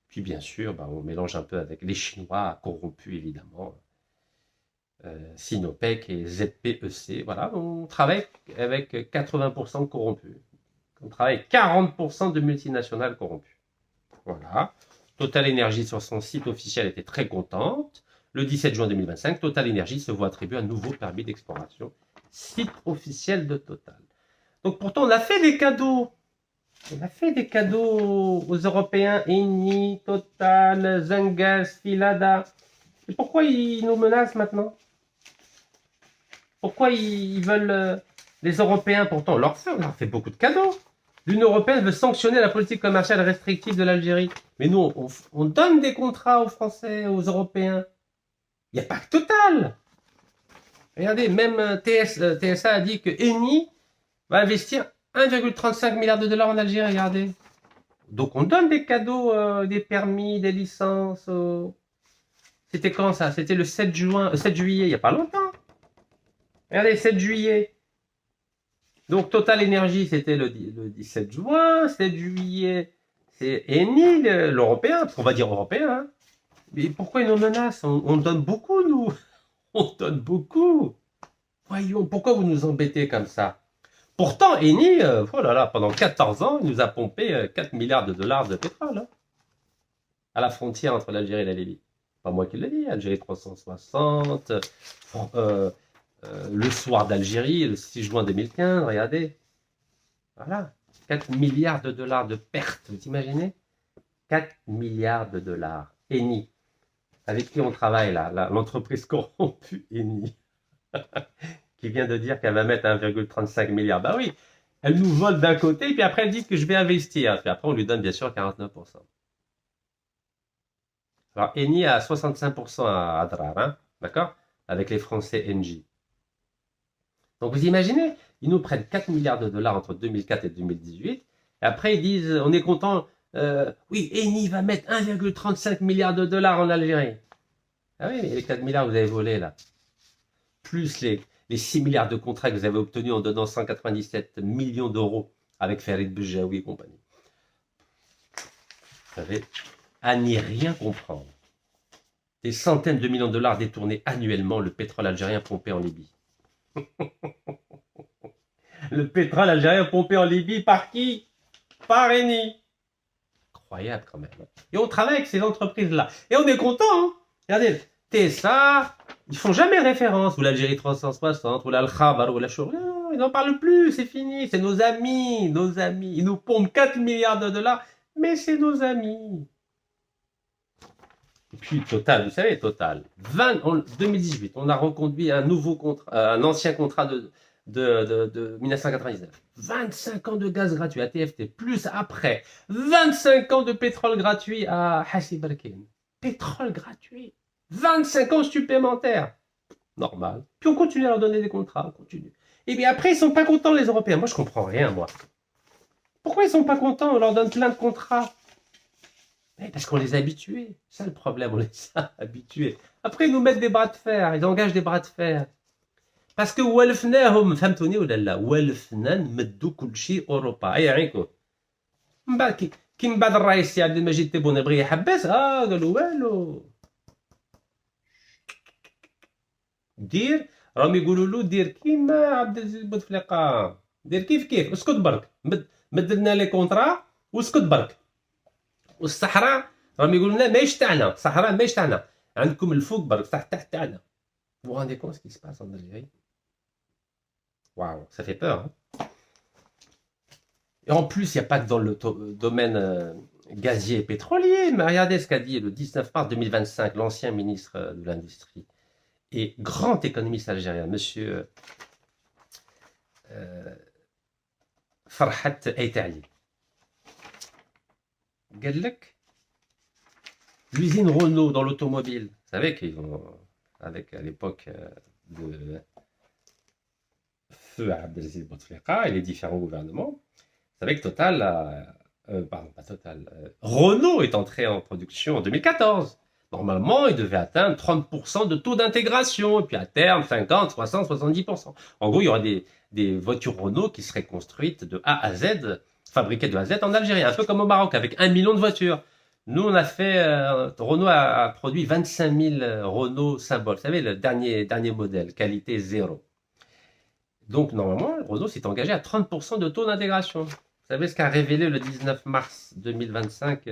puis bien sûr, on mélange un peu avec les Chinois corrompus, évidemment, Sinopec et ZPEC. Voilà, on travaille avec 80% de corrompus. On travaille avec 40% de multinationales corrompues. Voilà. Total Energy, sur son site officiel, était très contente. Le 17 juin 2025, Total Energy se voit attribuer un nouveau permis d'exploration. Site officiel de Total. Donc pourtant, on a fait des cadeaux. On a fait des cadeaux aux Européens, Eni, Total, Zengas, Filada. Et pourquoi ils nous menacent maintenant? Pourquoi ils veulent Les Européens, pourtant, on leur fait beaucoup de cadeaux. L'Union européenne veut sanctionner la politique commerciale restrictive de l'Algérie. Mais nous, on donne des contrats aux Français, aux Européens. Il n'y a pas que Total. Regardez, même TSA a dit que Eni va investir 1,35 milliard de dollars en Algérie, regardez. Donc on donne des cadeaux, des permis, des licences. C'était quand ça? C'était le 7 juillet, il n'y a pas longtemps. Regardez, 7 juillet. Donc Total Energy, c'était le 17 juin. 7 juillet, c'est Eni, l'européen, parce qu'on va dire européen. Hein. Mais pourquoi ils nous menacent? On donne beaucoup, nous. On donne beaucoup. Voyons, pourquoi vous nous embêtez comme ça? Pourtant, Eni, oh là là, pendant 14 ans, il nous a pompé 4 milliards de dollars de pétrole hein, à la frontière entre l'Algérie et la Libye. Pas moi qui le dis, Algérie 360, le soir d'Algérie, le 6 juin 2015, regardez. Voilà, 4 milliards de dollars de pertes, vous imaginez? 4 milliards de dollars. Eni, avec qui on travaille là, l'entreprise corrompue Eni. Qui vient de dire qu'elle va mettre 1,35 milliard. Bah oui, elle nous vole d'un côté, et puis après elle dit que je vais investir. Puis après on lui donne bien sûr 49%. Alors Eni a 65% à Adrar, hein, d'accord? Avec les Français Engie. Donc vous imaginez, ils nous prennent 4 milliards de dollars entre 2004 et 2018, et après ils disent, on est content, oui, Eni va mettre 1,35 milliard de dollars en Algérie. Ah oui, mais les 4 milliards que vous avez volés là, plus les 6 milliards de contrats que vous avez obtenus en donnant 197 millions d'euros avec Farid Boujaoui et compagnie. Vous savez, à n'y rien comprendre. Des centaines de millions de dollars détournés annuellement, le pétrole algérien pompé en Libye. Le pétrole algérien pompé en Libye par qui? Par Eni. Incroyable quand même. Et on travaille avec ces entreprises-là. Et on est content. Hein. Regardez, TSA, ils font jamais référence, ou l'Algérie 360, ou l'Al-Khabar, ou la Chour. Non, ils n'en parlent plus, c'est fini. C'est nos amis, nos amis. Ils nous pompent 4 milliards de dollars, mais c'est nos amis. Et puis Total, vous savez, Total, en 2018, on a reconduit un nouveau contrat, un ancien contrat de 1999. 25 ans de gaz gratuit à TFT, plus après 25 ans de pétrole gratuit à Hassi Barkin. Pétrole gratuit. 25 ans supplémentaires. Normal. Puis on continue à leur donner des contrats, on continue. Et bien après, ils sont pas contents, les Européens. Moi, je comprends rien, moi. Pourquoi ils sont pas contents? On leur donne plein de contrats. Parce qu'on les a habitués. C'est ça le problème, on les a habitués. Après, ils nous mettent des bras de fer, ils engagent des bras de fer. Parce que ولفناهم فهمتوني ولا لا ولفنا نمدوا كل شيء اوروبا اي عينكم من بعد كي من بعد الرئيس عبد المجيد تبون بغى يحبس قالوا والو دير راهم يقولوا له دير كيما عبد العزيز بوتفليقه دير كيف اسكت برك مد لنا لي كونطرا واسكت برك والصحراء راهم يقولوا لنا ماهيش تاعنا الصحراء ماهيش تاعنا عندكم الفوق برك تحت تاعنا vous vous rendez compte ce qui se passe en Algérie? Waouh, ça fait peur. Hein. Et en plus, il n'y a pas que dans le domaine gazier et pétrolier. Mais regardez ce qu'a dit le 19 mars 2025 l'ancien ministre de l'Industrie et grand économiste algérien, monsieur Farhat Aït-Ali. Gadlek, l'usine Renault dans l'automobile. Vous savez qu'ils ont, avec à l'époque de feu Abdelaziz Bouteflika et les différents gouvernements, vous savez que Renault est entré en production en 2014. Normalement, il devait atteindre 30% de taux d'intégration, et puis à terme, 50, 60, 70%. En gros, il y aura des voitures Renault qui seraient construites de A à Z, fabriquées de A à Z en Algérie, un peu comme au Maroc, avec 1 million de voitures. Nous, on a fait, Renault a produit 25 000 Renault symboles. Vous savez, le dernier modèle, qualité zéro. Donc, normalement, Renault s'est engagé à 30% de taux d'intégration. Vous savez ce qu'a révélé le 19 mars 2025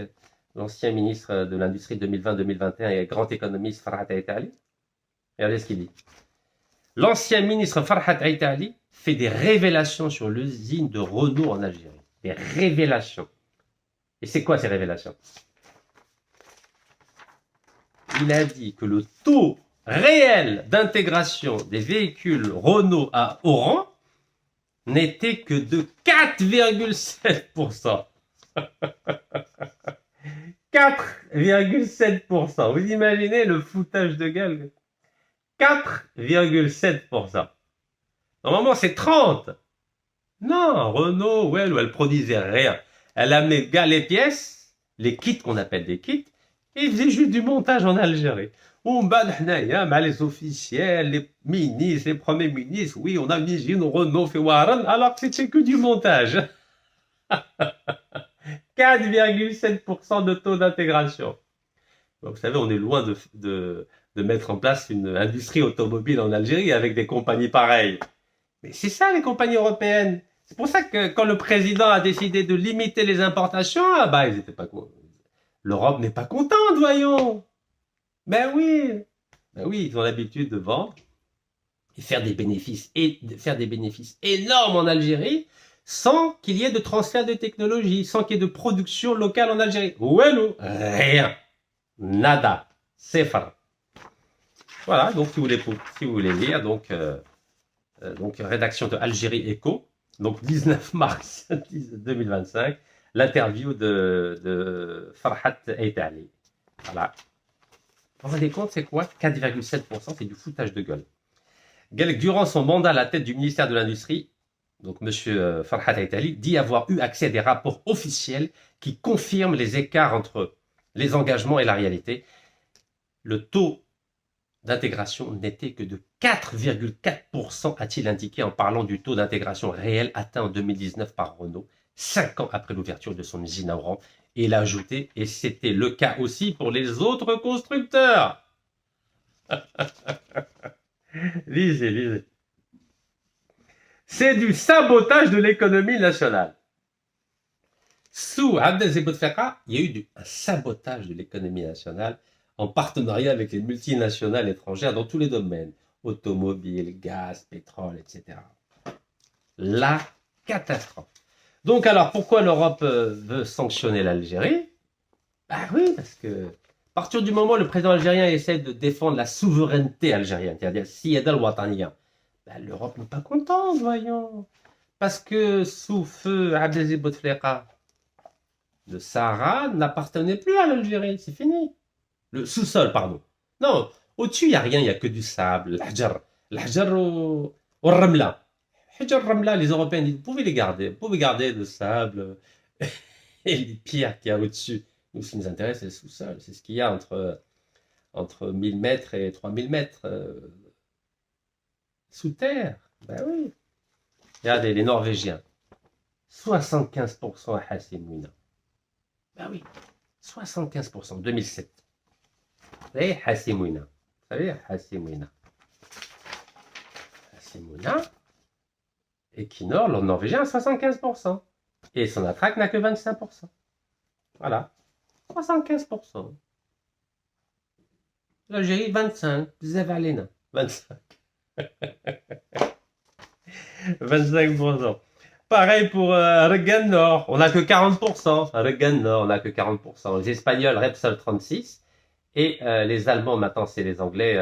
l'ancien ministre de l'Industrie 2020-2021 et grand économiste Farhat Aït-Ali? Regardez ce qu'il dit. L'ancien ministre Farhat Aït-Ali fait des révélations sur l'usine de Renault en Algérie. Des révélations. Et c'est quoi ces révélations? Il a dit que le taux réel d'intégration des véhicules Renault à Oran n'était que de 4,7%. 4,7%. Vous imaginez le foutage de gueule? 4,7%. Normalement, c'est 30. Non, Renault, ouais, elle produisait rien. Elle amenait les pièces, les kits qu'on appelle des kits, et il faisait juste du montage en Algérie. On bat les officiels, les ministres, les premiers ministres, oui, on a une usine Renault fait Warren, alors que c'était que du montage. 4,7% de taux d'intégration. Vous savez, on est loin de mettre en place une industrie automobile en Algérie avec des compagnies pareilles. Mais c'est ça les compagnies européennes. C'est pour ça que quand le président a décidé de limiter les importations, ah bah ils étaient pas contents. L'Europe n'est pas contente, voyons. Ben oui, ils ont l'habitude de vendre et faire des bénéfices énormes en Algérie sans qu'il y ait de transfert de technologie, sans qu'il y ait de production locale en Algérie. Ouelou, rien, nada, c'est fara. Voilà, donc si vous voulez lire, donc rédaction de Algérie Echo, donc 19 mars 2025, l'interview de Farhat Aitali. Voilà. Vous vous rendez compte, c'est quoi? 4,7%, c'est du foutage de gueule. Durant son mandat à la tête du ministère de l'Industrie, donc M. Farhat Aitali dit avoir eu accès à des rapports officiels qui confirment les écarts entre les engagements et la réalité. Le taux d'intégration n'était que de 4,4%, a-t-il indiqué en parlant du taux d'intégration réel atteint en 2019 par Renault, 5 ans après l'ouverture de son usine à Oran. Et il a ajouté, et c'était le cas aussi pour les autres constructeurs. Lisez. C'est du sabotage de l'économie nationale. Sous Abdelaziz Bouteflika, il y a eu un sabotage de l'économie nationale en partenariat avec les multinationales étrangères dans tous les domaines, automobile, gaz, pétrole, etc. La catastrophe. Donc alors, pourquoi l'Europe veut sanctionner l'Algérie? Ben oui, parce que à partir du moment où le président algérien essaie de défendre la souveraineté algérienne, c'est-à-dire Siyada al-Wataniya, ben, l'Europe n'est pas contente, voyons. Parce que sous feu Abdelaziz Bouteflika, le Sahara n'appartenait plus à l'Algérie, c'est fini. Le sous-sol, pardon. Non, au-dessus, il n'y a rien, il n'y a que du sable, l'hajar au ramla. Hajar ramla, les Européens disent, vous pouvez les garder, vous pouvez garder le sable et les pierres qu'il y a au-dessus. Nous, ce qui nous intéresse, c'est le sous-sol. C'est ce qu'il y a entre 1000 mètres et 3000 mètres sous terre. Ben oui. Regardez, les Norvégiens. 75% à Hassim Mouina. Ben oui. 75%. 2007. Vous savez, Hassim Mouina. Vous savez, Hassim Mouina. Hassim Mouina. Equinor, le Norvégien, à 75%. Et Sonatrach n'a que 25%. Voilà. 75%. L'Algérie, 25%. Zévalena, 25%. 25%. Pareil pour Regan Nord, on n'a que 40%. Regan Nord, on n'a que 40%. Les Espagnols, Repsol 36%. Et les Allemands, maintenant c'est les Anglais,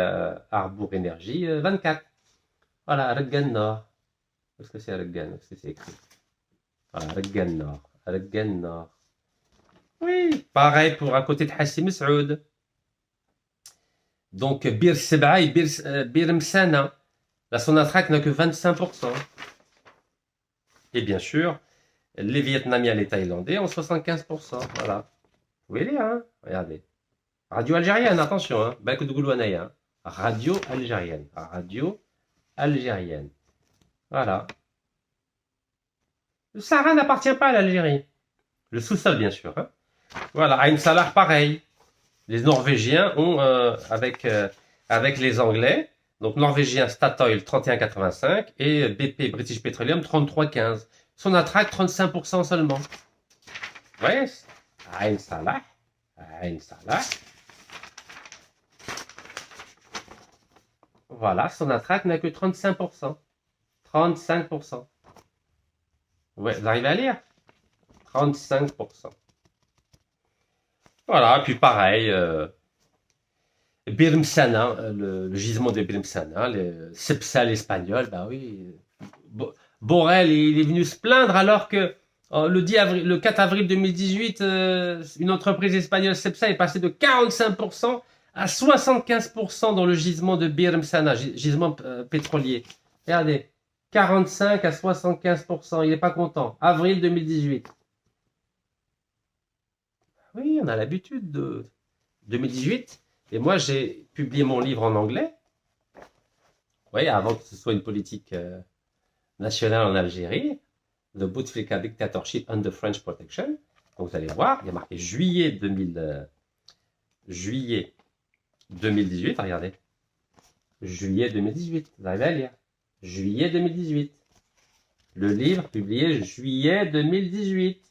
Harbour Énergie, 24%. Voilà, Regan Nord. Qu'est-ce que c'est Regan? Qu'est-ce que c'est écrit? Voilà, Regan Nord. Regan Nord. Oui, pareil pour à côté de Hassim Saoud. Donc, Bir Seb'a et Bir Msana. La Sonatrach n'a que 25%. Et bien sûr, les Vietnamiens et les Thaïlandais ont 75%. Voilà. Vous voyez lire, hein? Regardez. Radio algérienne, attention, hein? Hein? Radio algérienne. Radio algérienne. Voilà. Le Sahara n'appartient pas à l'Algérie. Le sous-sol, bien sûr. Hein? Voilà. Ain Salah, pareil. Les Norvégiens ont, avec les Anglais, donc Norvégien Statoil 31,85 et BP British Petroleum 33,15. Sonatrach 35% seulement. Vous voyez? Ain Salah. Voilà, Sonatrach n'a que 35%. 35%. Ouais, vous arrivez à lire? 35%. Voilà, puis pareil, Bir Msana, le gisement de Bir Msana, le Cepsal espagnol, bah oui. Borrell, il est venu se plaindre alors que le 4 avril 2018, une entreprise espagnole, Cepsa, est passée de 45% à 75% dans le gisement de Bir Msana, gisement pétrolier. Regardez, 45 à 75%, il n'est pas content. Avril 2018. Oui, on a l'habitude de 2018. Et moi, j'ai publié mon livre en anglais. Oui, avant que ce soit une politique nationale en Algérie. The Bouteflika Dictatorship Under French Protection. Donc vous allez voir, il y a marqué juillet 2018. Regardez. Juillet 2018. Vous arrivez à lire. Juillet 2018. Le livre publié juillet 2018.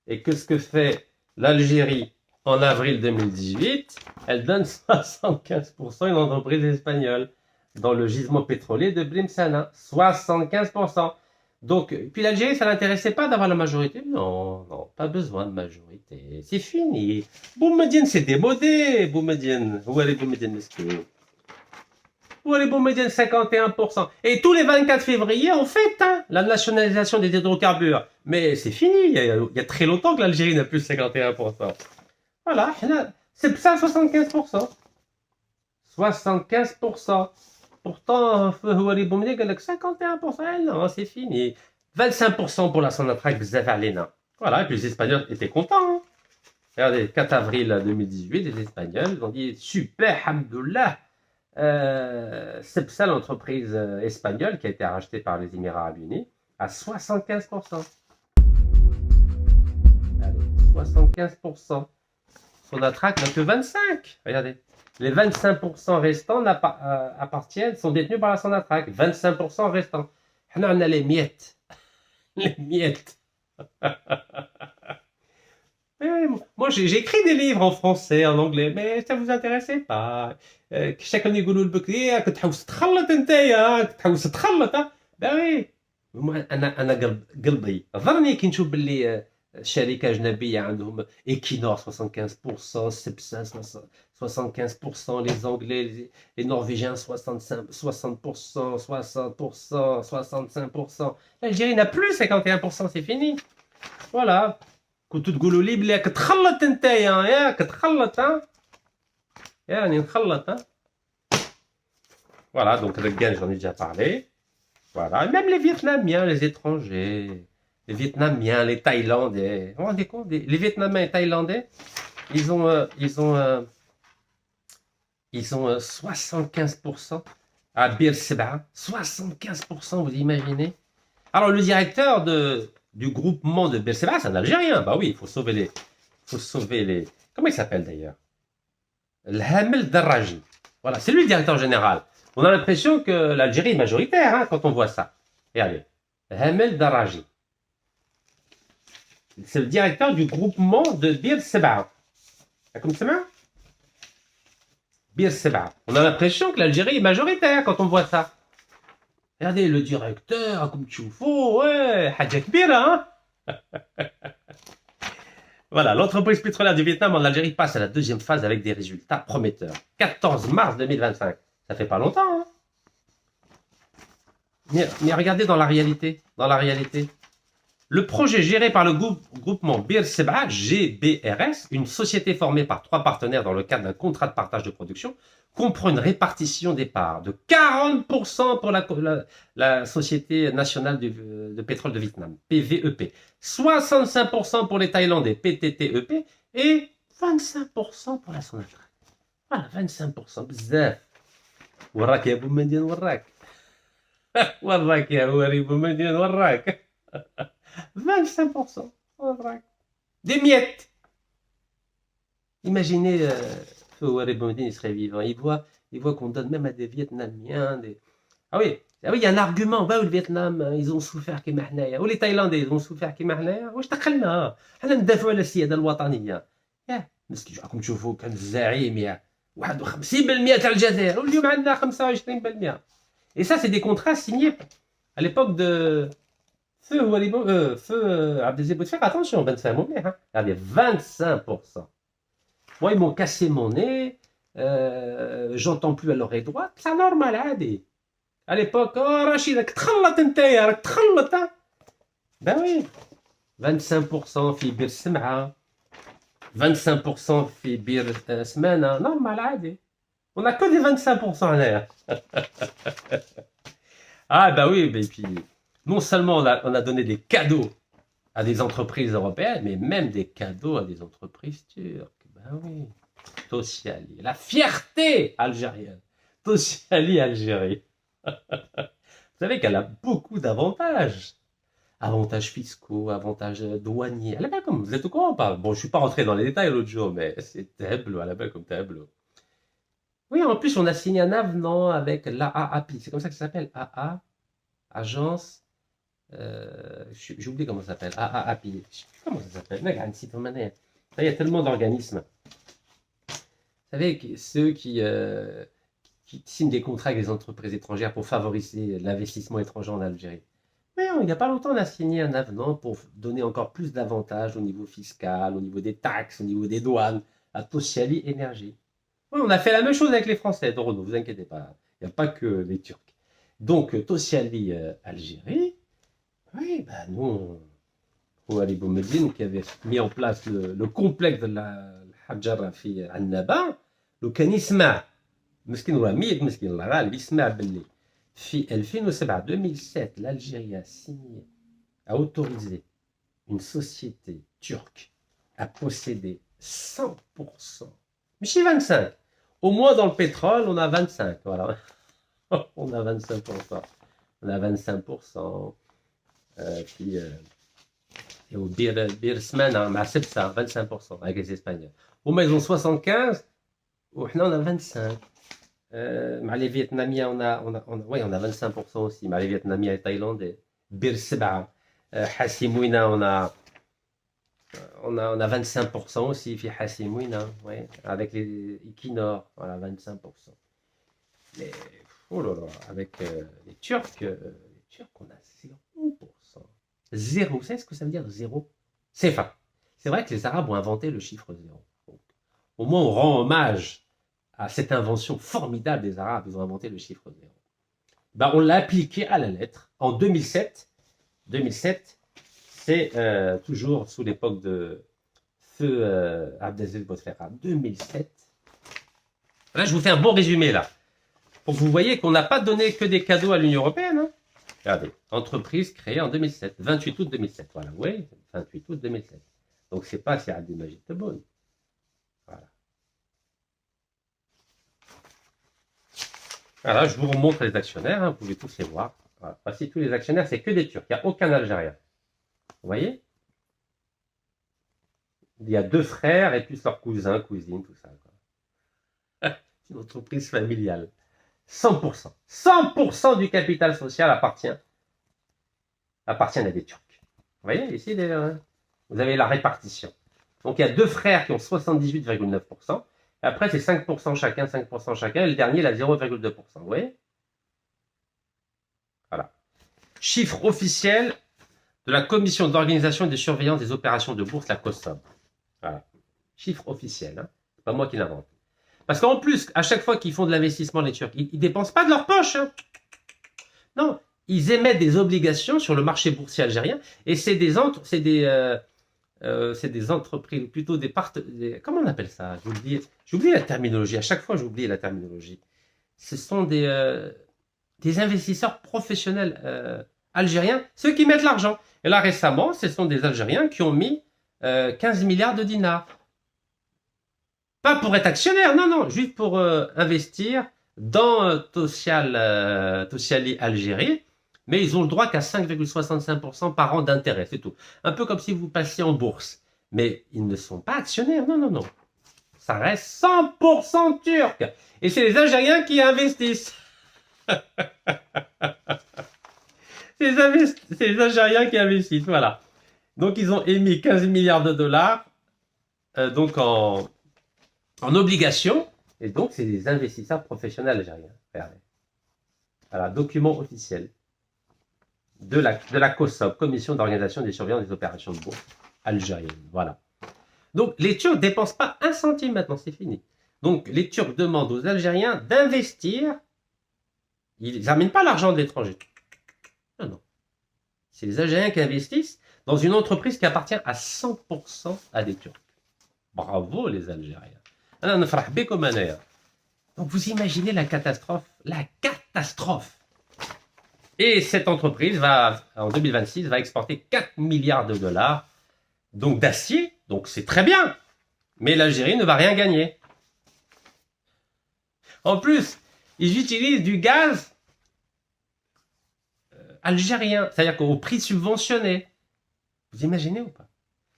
Et qu'est-ce que fait l'Algérie en avril 2018? Elle donne 75% à une entreprise espagnole dans le gisement pétrolier de Blimsana. 75%. Donc, puis l'Algérie, ça l'intéressait pas d'avoir la majorité. Non, non, pas besoin de majorité. C'est fini. Boumediene, c'est démodé. Boumediene. Où est les Boumediene, monsieur? Où est les Boumediene, 51%. Et tous les 24 février, on fête la nationalisation des hydrocarbures. Mais c'est fini. Il y a très longtemps que l'Algérie n'a plus 51%. Voilà. C'est ça, 75%. 75%. Pourtant, Houari Boumediene, il a 51%. Non, c'est fini. 25% pour la Sonatrach, Bzaf Alena. Voilà, et puis les Espagnols étaient contents. Regardez, 4 avril 2018, les Espagnols ont dit super, hamdoullah. Cepsa, l'entreprise espagnole qui a été rachetée par les Émirats Arabes Unis, à 75%. Allez, 75%. Sonatrach n'a que 25%. Regardez. Les 25% restants appartiennent, sont détenus par la Sonatrach. 25% restants. On a les miettes. Les miettes. Moi, j'ai écrit des livres en français, en anglais, mais ça vous intéressait pas. Chacun يقولوا البكري كتحوس تخلط انت كتحوس تخلط ben oui. انا قلبي ظني كي نشوف باللي شركه اجنبيه عندهم Equinor 75%, Cepsa 75%, les Anglais, les Norvégiens 60%, 60%, 65%. L'Algérie n'a plus 51%, c'est fini. Voilà. كنتوا تقولوا لي بلي كتخلط نتايا ياك كتخلط يعني نخلط Voilà, donc le gain, j'en ai déjà parlé. Voilà, et même les Vietnamiens, les étrangers, les Vietnamiens, les Thaïlandais. Vous vous rendez compte, les Vietnamiens et Thaïlandais, ils ont 75% à Bir Seba. 75%, vous imaginez? Alors le directeur du groupement de Bir Seba, c'est un Algérien. Bah oui, il faut sauver les. Comment il s'appelle d'ailleurs? Hamel Darraji. Voilà, c'est lui le directeur général. On a l'impression que l'Algérie est majoritaire quand on voit ça. Regardez, Hamel Darraji. C'est le directeur du groupement de Bir Seba. Comme ça va? Bir Seba. On a l'impression que l'Algérie est majoritaire quand on voit ça. Regardez, le directeur, comme tu fous, ouais, Hadja Kbira, Voilà, l'entreprise pétrolière du Vietnam en Algérie passe à la deuxième phase avec des résultats prometteurs. 14 mars 2025. Ça fait pas longtemps, mais regardez dans la réalité. Le projet géré par le groupement Bir Seba, GBRS, une société formée par 3 partenaires dans le cadre d'un contrat de partage de production, comprend une répartition des parts de 40% pour la Société nationale de pétrole de Vietnam, PVEP, 65% pour les Thaïlandais, PTTEP, et 25% pour la Sonatrach. Voilà, 25%. Bzaf. Warrak ya Boumediene, warrak. Warrak ya Houari Boumediene, warrak. 25%. Des miettes. Imaginez, Houari Boumediene, il serait vivant. Il voit qu'on donne même à des Vietnamiens. Ah oui, il y a un argument. Le Vietnam, ils ont souffert كيما حنايا. Ou les Thaïlandais, ils ont souffert كيما حنايا. واش دخلنا؟ حنا ندافعوا على السيادة الوطنية. مسكين راكم تشوفوا كان الزعيم 51% تاع الجزائر واليوم عندنا 25%. Et ça, c'est des contrats signés à l'époque de Feu Abdelaziz Bouteflika. Attention, 25%. Regardez, 25%. Moi, ils m'ont cassé mon nez. J'entends plus à l'oreille droite. C'est normal, عادي. À l'époque, oh Rachid, راك تخلط نتايا راك تخلط. Ben oui, 25% في بير السمعة، 25% في بير سمانة، normal عادي. On a que des 25% هنايا. Ah bah oui, et puis non seulement on a donné des cadeaux à des entreprises européennes, mais même des cadeaux à des entreprises turques. Ben oui, Tosyali, la fierté algérienne. Tosyali Algérie. Vous savez qu'elle a beaucoup d'avantages. Avantages fiscaux, avantages douaniers. Elle est belle comme, vous êtes au courant ou pas? Bon, je suis pas rentré dans les détails l'autre jour, mais c'est tableau, elle est belle comme tableau. Oui, en plus, on a signé un avenant avec l'AAPI. C'est comme ça que ça s'appelle, AA, Agence. J'ai oublié comment ça s'appelle. AAPI. Je sais plus comment ça s'appelle. Mec, un site en il y a tellement d'organismes. Vous savez, ceux qui signent des contrats avec les entreprises étrangères pour favoriser l'investissement étranger en Algérie. Mais il n'y a pas longtemps, on a signé un avenant pour donner encore plus d'avantages au niveau fiscal, au niveau des taxes, au niveau des douanes, à Tosyali Énergie. Oui, on a fait la même chose avec les Français, ne vous inquiétez pas. Il n'y a pas que les Turcs. Donc, Tosyali Algérie, oui, ben nous, Ali Boumedine, qui avait mis en place le complexe de la Hadjara fi Annaba, le Kanisma, مسكين راه 100 مسكين الله غالب يسمع باللي في 2007 2007 l'Algérie a signé a autorisé une société turque à posséder 100%. Mais 25. Au moins dans le pétrole, on a 25. Voilà. On a 25%. On a 25%. Puis et au Bir Smana, c'est ça, 25% avec les Espagnols. Au moins ils ont 75. On a 25. Les Vietnamiens, on a 25% aussi. Les Vietnamiens et Thaïlandais. Bir Seba, Hassimouina, on a 25% aussi. Fi Hassimouina, ouais, avec les Equinor, voilà, 25%. Mais, oh là là, avec les Turcs, on a 0%. Zéro. Vous savez ce que ça veut dire, zéro? C'est fin. C'est vrai que les Arabes ont inventé le chiffre zéro. Donc, au moins, on rend hommage à cette invention formidable des Arabes. Ils ont inventé le chiffre zéro. Ben, on l'a appliqué à la lettre en 2007. 2007, c'est toujours sous l'époque de feu Abdelaziz Bouteflika. 2007. Là, je vous fais un bon résumé, là. Pour que vous voyez qu'on n'a pas donné que des cadeaux à l'Union européenne. Hein. Regardez, entreprise créée en 2007, 28 août 2007. Voilà, oui, 28 août 2007. Donc, c'est pas Abdel Majid Tebboune. Voilà. Alors, je vous remontre les actionnaires, hein, vous pouvez tous les voir. Voilà. Voici tous les actionnaires, c'est que des Turcs, il n'y a aucun Algérien. Vous voyez? Il y a 2 frères et plus leurs cousins, cousines, tout ça. C'est une entreprise familiale. 100%. 100% du capital social appartient à des Turcs. Vous voyez, ici, vous avez la répartition. Donc, il y a 2 frères qui ont 78,9%. Et après, c'est 5% chacun, 5% chacun. Et le dernier, il a 0,2%. Vous voyez? Voilà. Chiffre officiel de la Commission d'organisation et de surveillance des opérations de bourse, la COSOB. Voilà. Chiffre officiel. Hein. C'est pas moi qui l'invente. Parce qu'en plus, à chaque fois qu'ils font de l'investissement, les Turcs, ils ne dépensent pas de leur poche. Hein. Non, ils émettent des obligations sur le marché boursier algérien. Et c'est des entreprises, plutôt des partenaires. Comment on appelle ça? J'oublie la terminologie. À chaque fois, j'oublie la terminologie. Ce sont des investisseurs professionnels algériens, ceux qui mettent l'argent. Et là, récemment, ce sont des Algériens qui ont mis 15 milliards de dinars. Pas pour être actionnaire, non, juste pour investir dans Tosyali Algérie. Mais ils ont le droit qu'à 5,65% par an d'intérêt, c'est tout. Un peu comme si vous passiez en bourse. Mais ils ne sont pas actionnaires, non. Ça reste 100% turc. Et c'est les Algériens qui investissent. C'est les Algériens qui investissent, voilà. Donc ils ont émis 15 milliards de dollars donc en obligation. Et donc c'est des investisseurs professionnels algériens. Regardez. Voilà, document officiel de la COSOB, Commission d'organisation des surveillance des opérations de bourse algérienne. Voilà. Donc les Turcs ne dépensent pas un centime maintenant, c'est fini. Donc les Turcs demandent aux Algériens d'investir Ils n'amènent pas l'argent de l'étranger. Non, non. C'est les Algériens qui investissent dans une entreprise qui appartient à 100% à des Turcs. Bravo les Algériens. Donc vous imaginez la catastrophe. La catastrophe. Et cette entreprise en 2026, va exporter 4 milliards de dollars donc d'acier. Donc c'est très bien. Mais l'Algérie ne va rien gagner. En plus, ils utilisent du gaz algérien, c'est-à-dire qu'au prix subventionné. Vous imaginez ou pas?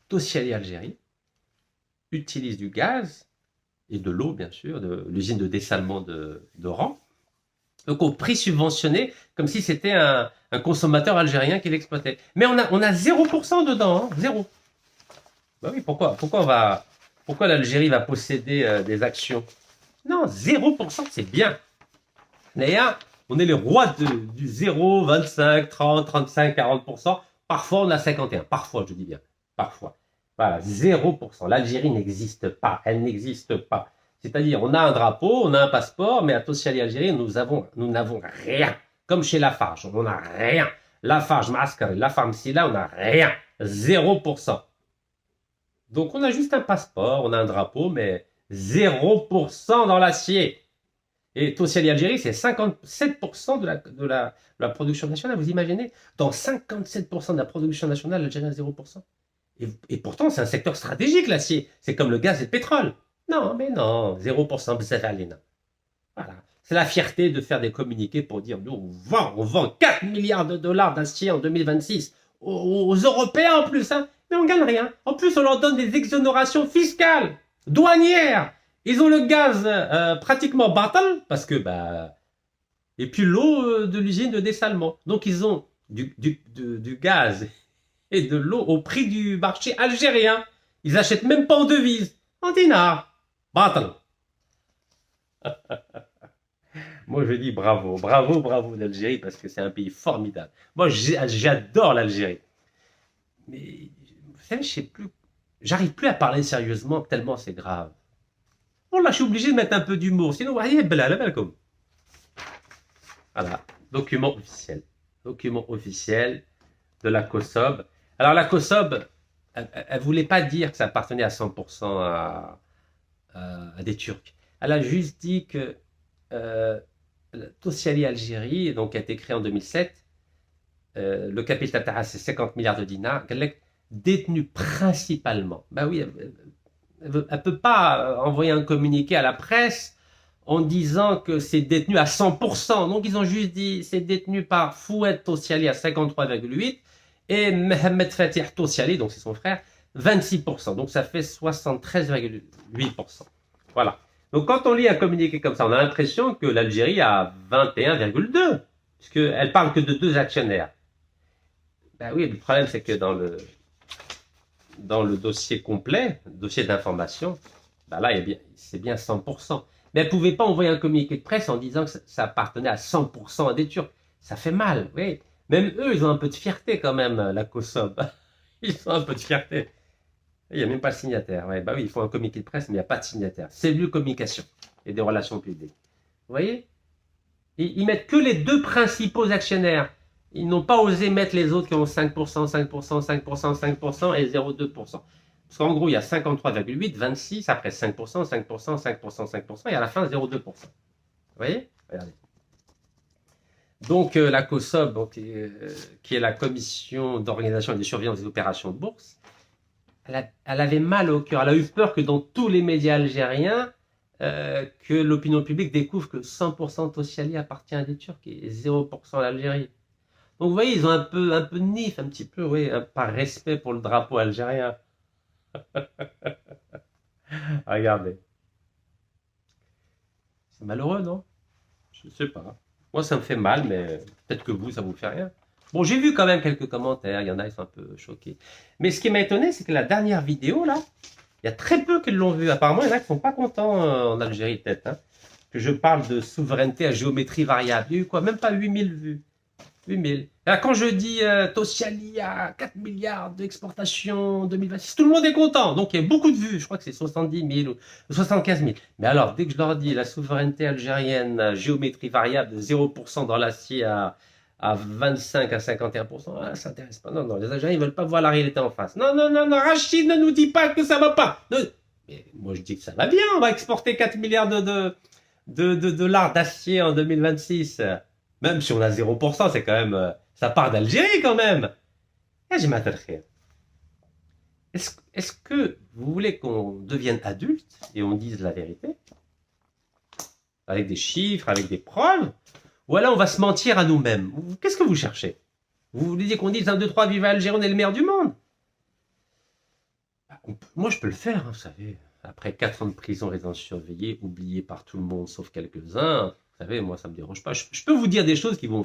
Tosyali Algérie utilise du gaz et de l'eau, bien sûr, de l'usine de dessalement d'Oran. Donc au prix subventionné, comme si c'était un consommateur algérien qui l'exploitait. Mais on a 0% dedans, hein, zéro. Ben oui, pourquoi l'Algérie va posséder des actions? Non, 0%, c'est bien. D'ailleurs, on est les rois du 0, 25, 30, 35, 40%. Parfois, on a 51. Parfois, je dis bien. Parfois. Voilà, 0%. L'Algérie n'existe pas. Elle n'existe pas. C'est-à-dire, on a un drapeau, on a un passeport, mais à Tosyali Algérie, nous n'avons rien. Comme chez Lafarge, on n'a rien. Lafarge, Maaskari, Lafarge, Silla, on n'a rien. 0%. Donc, on a juste un passeport, on a un drapeau, mais 0% dans l'acier. Et Tosyali Algérie, c'est 57% de la production nationale. Vous imaginez? Dans 57% de la production nationale, l'Algérie a 0%. Et pourtant, c'est un secteur stratégique, l'acier. C'est comme le gaz et le pétrole. Non, mais non, 0%, voilà. C'est la fierté de faire des communiqués pour dire, nous, on vend 4 milliards de dollars d'acier en 2026 aux Européens en plus, hein, mais on ne gagne rien. En plus, on leur donne des exonérations fiscales, douanières. Ils ont le gaz pratiquement battle, parce que, et puis l'eau de l'usine de dessalement. Donc, ils ont du gaz et de l'eau au prix du marché algérien. Ils n'achètent même pas en devises, en dinars. Battle. Moi, je dis bravo, bravo, bravo l'Algérie, parce que c'est un pays formidable. Moi, j'adore l'Algérie. Mais, vous savez, je sais plus, j'arrive plus à parler sérieusement, tellement c'est grave. Bon, là, je suis obligé de mettre un peu d'humour, sinon, voilà, document officiel. Document officiel de la COSOB. Alors, la COSOB, elle ne voulait pas dire que ça appartenait à 100% à des Turcs. Elle a juste dit que Tosyali Algérie, donc qui a été créée en 2007, le capital c'est 50 milliards de dinars, détenu principalement. Ben oui, elle ne peut pas envoyer un communiqué à la presse en disant que c'est détenu à 100%. Donc ils ont juste dit c'est détenu par Fouad Tosyali à 53,8% et Mohamed Fatih Tosyali, donc c'est son frère, 26%. Donc ça fait 73,8%. Voilà. Donc quand on lit un communiqué comme ça, on a l'impression que l'Algérie a 21,2%, puisqu'elle parle que de 2 actionnaires. Ben oui, le problème c'est que dans le dossier complet, dossier d'information, ben là c'est bien 100%. Mais elle ne pouvait pas envoyer un communiqué de presse en disant que ça appartenait à 100% à des Turcs. Ça fait mal, oui. Même eux, ils ont un peu de fierté quand même, la COSOB. Ils ont un peu de fierté. Il n'y a même pas de signataire. Ouais, bah oui, il faut un communiqué de presse, mais il n'y a pas de signataire. Cellule communication et des relations publiques. Vous voyez? Ils mettent que les 2 principaux actionnaires. Ils n'ont pas osé mettre les autres qui ont 5%, 5%, 5%, 5% et 0,2%. Parce qu'en gros, il y a 53,8, 26, après 5%, 5%, 5%, 5%, et à la fin, 0,2%. Vous voyez? Regardez. Donc, la COSOB, donc, qui est la Commission d'organisation et de surveillance des opérations de bourse, elle avait mal au cœur. Elle a eu peur que dans tous les médias algériens, que l'opinion publique découvre que 100% Tosyali appartient à des Turcs et 0% à l'Algérie. Donc, vous voyez, ils ont un peu de nif, un petit peu, oui, par respect pour le drapeau algérien. Regardez. C'est malheureux, non? Je ne sais pas. Moi, ça me fait mal, mais peut-être que vous, ça vous fait rien. Bon, j'ai vu quand même quelques commentaires. Il y en a, ils sont un peu choqués. Mais ce qui m'a étonné, c'est que la dernière vidéo, là, il y a très peu qui l'ont vue. Apparemment, il y en a qui ne sont pas contents en Algérie, peut-être. Hein, que je parle de souveraineté à géométrie variable. Il y a eu quoi? Même pas 8000 vues. 8000. Là, quand je dis Tosciali à 4 milliards d'exportation en 2026, tout le monde est content. Donc, il y a beaucoup de vues. Je crois que c'est 70 000 ou 75 000. Mais alors, dès que je leur dis la souveraineté algérienne, géométrie variable de 0% dans l'acier à 25 à 51%, ah, ça n'intéresse pas. Non, non, les Algériens ne veulent pas voir la réalité en face. Non, non, non, non, Rachid ne nous dit pas que ça va pas. Non. Mais moi, je dis que ça va bien. On va exporter 4 milliards de dollars d'acier en 2026. Même si on a 0%, c'est quand même... ça part d'Algérie quand même. Et j'ai m'attaqué. Est-ce que vous voulez qu'on devienne adulte et on dise la vérité avec des chiffres, avec des preuves, ou alors on va se mentir à nous-mêmes? Qu'est-ce que vous cherchez? Vous voulez qu'on dise 1, 2, 3, vive Algérie, on est le maire du monde? Moi, je peux le faire, hein, vous savez. Après 4 ans de prison, résidence surveillée, oublié par tout le monde sauf quelques-uns, vous savez, moi, ça ne me dérange pas. Je peux vous dire des choses qui vont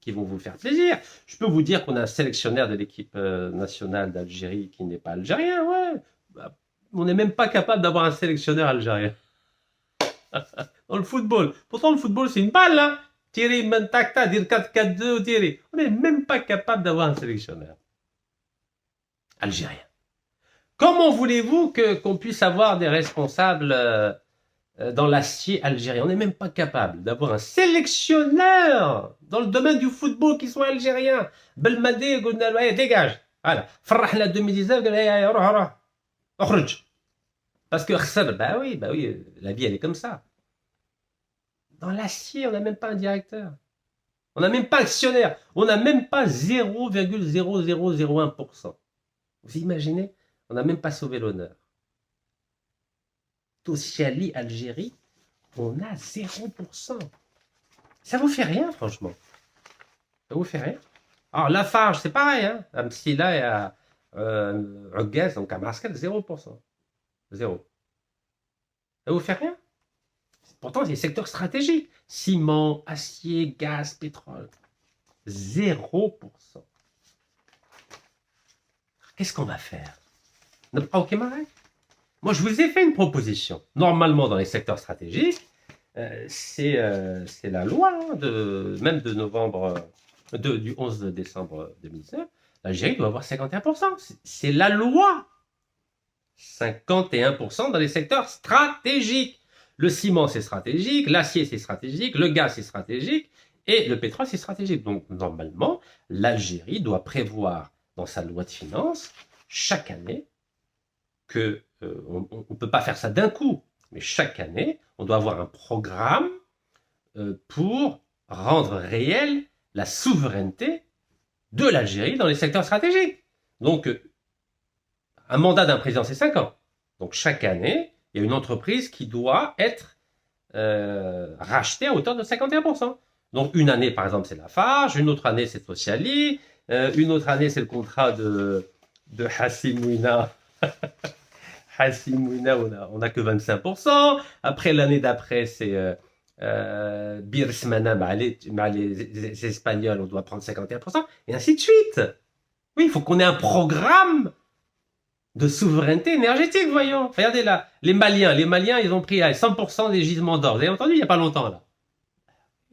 vous faire plaisir. Je peux vous dire qu'on a un sélectionneur de l'équipe nationale d'Algérie qui n'est pas algérien, ouais. Bah, on n'est même pas capable d'avoir un sélectionneur algérien. Dans le football. Pourtant, le football, c'est une balle, hein. Tirer, mentakta, dire 4-4-2, tirer. On n'est même pas capable d'avoir un sélectionneur algérien. Comment voulez-vous qu'on puisse avoir des responsables dans l'acier algérien? On n'est même pas capable d'avoir un sélectionneur dans le domaine du football qui soit algérien. Belmadé, dégage. Voilà. Farrahna 2019, parce que bah oui, la vie elle est comme ça. Dans l'acier, on n'a même pas un directeur. On n'a même pas actionnaire. On n'a même pas 0,0001%. Vous imaginez? On n'a même pas sauvé l'honneur. Tosciali, Algérie, on a 0%. Ça vous fait rien, franchement. Ça vous fait rien. Alors, Lafarge, c'est pareil. Hein. Amsila et à Gaz, donc à Marseille, 0%. 0. Ça vous fait rien. Pourtant, c'est des secteurs stratégiques. Ciment, acier, gaz, pétrole. 0%. Qu'est-ce qu'on va faire? Moi, je vous ai fait une proposition. Normalement, dans les secteurs stratégiques, c'est la loi même de novembre, du 11 décembre 2019. L'Algérie doit avoir 51%. C'est la loi. 51% dans les secteurs stratégiques. Le ciment, c'est stratégique. L'acier, c'est stratégique. Le gaz, c'est stratégique. Et le pétrole, c'est stratégique. Donc, normalement, l'Algérie doit prévoir dans sa loi de finances, chaque année, que on ne peut pas faire ça d'un coup, mais chaque année, on doit avoir un programme pour rendre réelle la souveraineté de l'Algérie dans les secteurs stratégiques. Donc, un mandat d'un président, c'est 5 ans. Donc, chaque année, il y a une entreprise qui doit être rachetée à hauteur de 51%. Donc, une année, par exemple, c'est Lafarge, une autre année, c'est Tosciali, une autre année, c'est le contrat de Hassimouina. Hassimouina, on n'a que 25%. Après, l'année d'après, c'est Birsmana, les Espagnols, on doit prendre 51%, et ainsi de suite. Oui, il faut qu'on ait un programme de souveraineté énergétique, voyons. Regardez là, les Maliens, ils ont pris 100% des gisements d'or. Vous avez entendu il n'y a pas longtemps, là.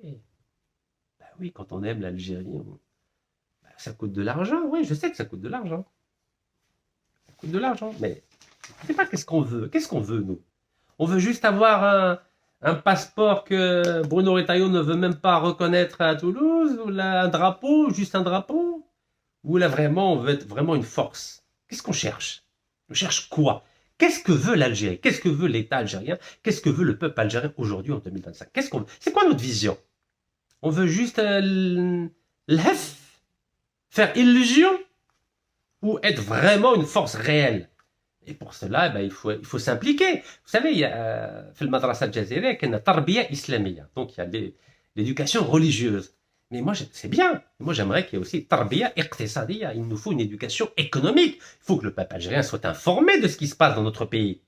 Ben oui, quand on aime l'Algérie, ça coûte de l'argent. Oui, je sais que ça coûte de l'argent. Ça coûte de l'argent, mais je ne sais pas qu'est-ce qu'on veut. Qu'est-ce qu'on veut, nous? On veut juste avoir un passeport que Bruno Retailleau ne veut même pas reconnaître à Toulouse, ou là, un drapeau, juste un drapeau? Ou là, vraiment, on veut être vraiment une force? Qu'est-ce qu'on cherche? On cherche quoi? Qu'est-ce que veut l'Algérie? Qu'est-ce que veut l'État algérien? Qu'est-ce que veut le peuple algérien aujourd'hui en 2025? C'est quoi notre vision? On veut juste faire illusion, ou être vraiment une force réelle? Et pour cela, il faut s'impliquer. Vous savez, il y a في المدرسة الجزائرية كاين تربية إسلامية. Donc il y a l'éducation religieuse. Mais moi, c'est bien. Moi, j'aimerais qu'il y ait aussi tarbiya iqtisadiya. Il nous faut une éducation économique. Il faut que le peuple algérien soit informé de ce qui se passe dans notre pays.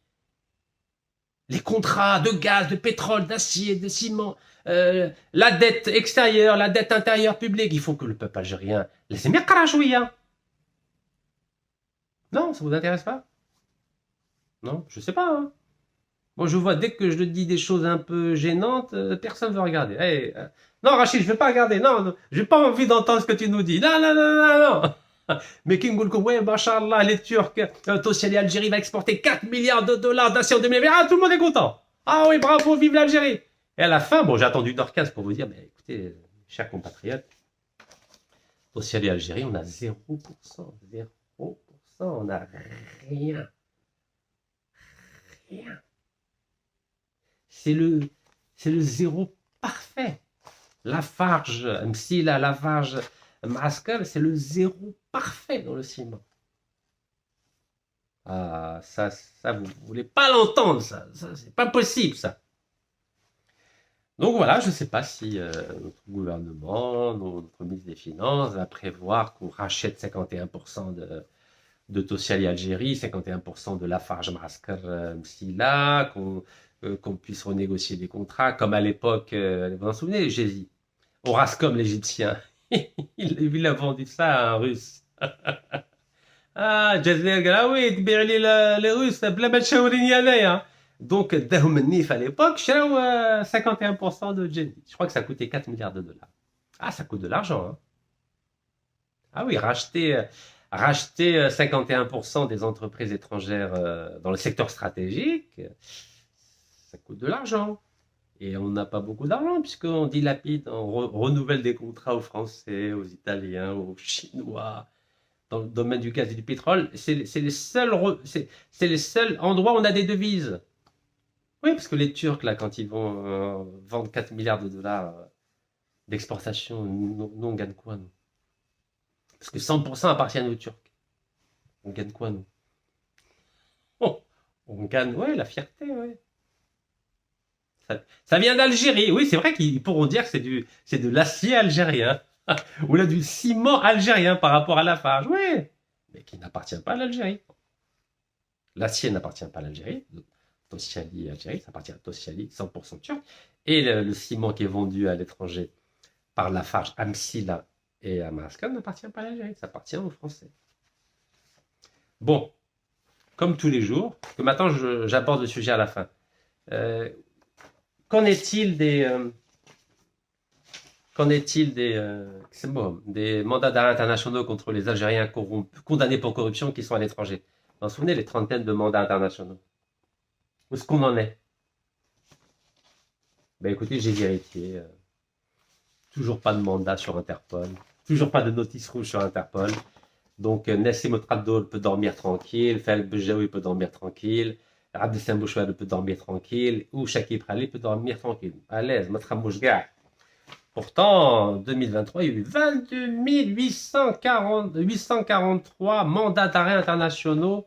Les contrats de gaz, de pétrole, d'acier, de ciment, la dette extérieure, la dette intérieure publique. Il faut que le peuple algérien... Non, ça vous intéresse pas? Non, je sais pas. Hein. Moi, je vois, dès que je dis des choses un peu gênantes, personne ne veut regarder. Non, Rachid, je ne veux pas regarder. Non, non, j'ai pas envie d'entendre ce que tu nous dis. Non, non, non, non, non. Mais qui me dit, ouais, machallah, les Turcs, Tosyali Algérie va exporter 4 milliards de dollars d'acier en 2020. Ah, tout le monde est content. Ah oui, bravo, vive l'Algérie. Et à la fin, bon, j'ai attendu 1h15 pour vous dire, mais écoutez, chers compatriotes, Tosyali Algérie, on a 0%. 0%. On n'a rien. Rien. C'est le zéro parfait. Lafarge, Msila, Lafarge, Maaskar, c'est le zéro parfait dans le ciment. Ah, ça vous voulez pas l'entendre, ça c'est pas possible, ça. Donc voilà, je ne sais pas si notre gouvernement, notre ministre des Finances va prévoir qu'on rachète 51% de Tosyali Algérie, 51% de Lafarge Maaskar Msila, qu'on puisse renégocier des contrats, comme à l'époque, vous vous en souvenez, Gézi, Orascom l'Égyptien, il a vendu ça à un Russe. Ah, Jazer, ah oui, les Russes, بلا ما تشاوريني انايا. Donc, داهم النيف à l'époque, شراو 51% de Gézi. Je crois que ça coûtait 4 milliards de dollars. Ah, ça coûte de l'argent, hein. Ah oui, racheter 51% des entreprises étrangères dans le secteur stratégique, ça coûte de l'argent. Et on n'a pas beaucoup d'argent puisqu'on dilapide, on renouvelle des contrats aux Français, aux Italiens, aux Chinois, dans le domaine du gaz et du pétrole. C'est les seuls endroits où on a des devises. Oui, parce que les Turcs, là, quand ils vont vendre 4 milliards de dollars d'exportation, nous, on gagne quoi, nous? Parce que 100% appartiennent aux Turcs. On gagne quoi, nous? On gagne, ouais, la fierté, ouais. Ça vient d'Algérie. Oui, c'est vrai qu'ils pourront dire que c'est de l'acier algérien. Ou là, du ciment algérien par rapport à Lafarge. Oui, mais qui n'appartient pas à l'Algérie. L'acier n'appartient pas à l'Algérie. Tosyali Algérie, ça appartient à Tosyali, 100% turc. Et le ciment qui est vendu à l'étranger par Lafarge, à Msila et à Maaskar n'appartient pas à l'Algérie. Ça appartient aux Français. Bon, comme tous les jours, que maintenant j'aborde le sujet à la fin. Qu'en est-il des mandats d'arrêt internationaux contre les Algériens condamnés pour corruption qui sont à l'étranger? Vous vous souvenez, les trentaines de mandats internationaux? Où est-ce qu'on en est? Ben écoutez, j'ai vérifié. Toujours pas de mandat sur Interpol. Toujours pas de notice rouge sur Interpol. Donc Nassim Otradol peut dormir tranquille. Farid Bejaoui peut dormir tranquille. Abdeslam Bouchouad peut dormir tranquille. Ou Shakib Khalil peut dormir tranquille. À l'aise, Pourtant, en 2023, il y a eu 22 843 mandats d'arrêt internationaux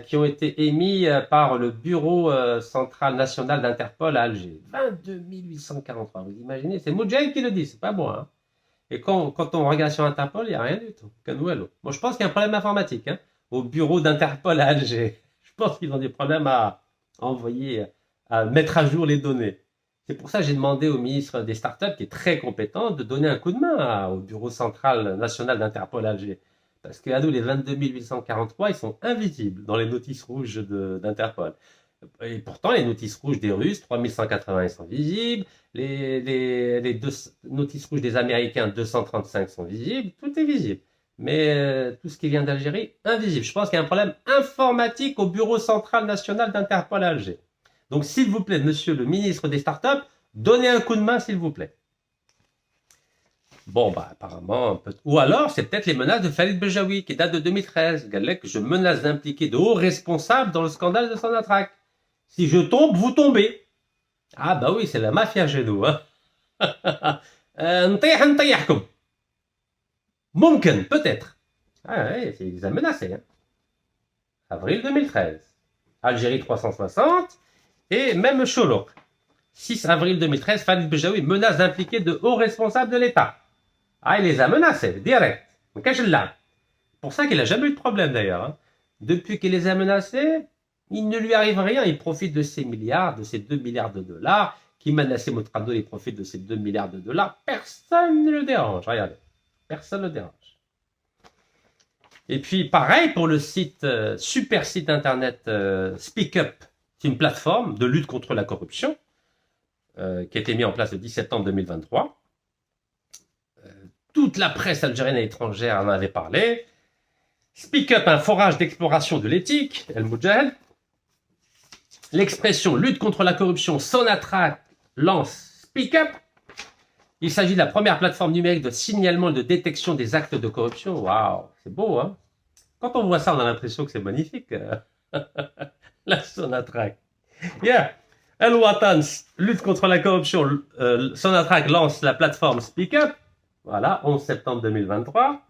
qui ont été émis par le Bureau central national d'Interpol à Alger. 22 843, vous imaginez? C'est Moudjahid qui le dit, c'est pas moi. Hein. Et quand on regarde sur Interpol, il n'y a rien du tout. Moi, je pense qu'il y a un problème informatique au bureau d'Interpol à Alger. Je pense qu'ils ont des problèmes à envoyer, à mettre à jour les données. C'est pour ça que j'ai demandé au ministre des Startups, qui est très compétent, de donner un coup de main au Bureau central national d'Interpol Alger. Parce qu'à nous, les 22 843, ils sont invisibles dans les notices rouges d'Interpol. Et pourtant, les notices rouges des Russes, 3180, sont visibles. Les deux notices rouges des Américains, 235, sont visibles. Tout est visible. Mais tout ce qui vient d'Algérie, invisible. Je pense qu'il y a un problème informatique au Bureau central national d'Interpol à Alger. Donc, s'il vous plaît, monsieur le ministre des Startups, donnez un coup de main, s'il vous plaît. Bon, bah, apparemment, ou alors, c'est peut-être les menaces de Farid Bejaoui, qui date de 2013. Galek, je menace d'impliquer de hauts responsables dans le scandale de Sonatrach. Si je tombe, vous tombez. Ah, bah oui, c'est la mafia chez nous, hein. نطيحكم. ممكن, peut-être. Ah, ouais, il les a menacés, hein. Avril 2013. Algérie 360. Et même Cholok, 6 avril 2013, Farid Bejaoui menace d'impliquer de hauts responsables de l'État. Ah, il les a menacés, direct. Pour ça qu'il n'a jamais eu de problème d'ailleurs. Hein. Depuis qu'il les a menacés, il ne lui arrive rien. Il profite de ces milliards, de ces 2 milliards de dollars. Qui menaçait Motrado, il profite de ces 2 milliards de dollars. Personne ne le dérange. Regardez. Personne ne le dérange. Et puis, pareil pour le site, super site internet Speak Up. C'est une plateforme de lutte contre la corruption qui a été mise en place le 10 septembre 2023. Toute la presse algérienne et étrangère en avait parlé. Speak Up, un forage d'exploration de l'éthique, El Moudjahel. L'expression lutte contre la corruption, Sonatrach lance Speak Up. Il s'agit de la première plateforme numérique de signalement et de détection des actes de corruption. Waouh, c'est beau, hein? Quand on voit ça, on a l'impression que c'est magnifique. La Sonatrach. Yeah. El Watan, lutte contre la corruption. Sonatrach lance la plateforme Speak Up. Voilà, 11 septembre 2023.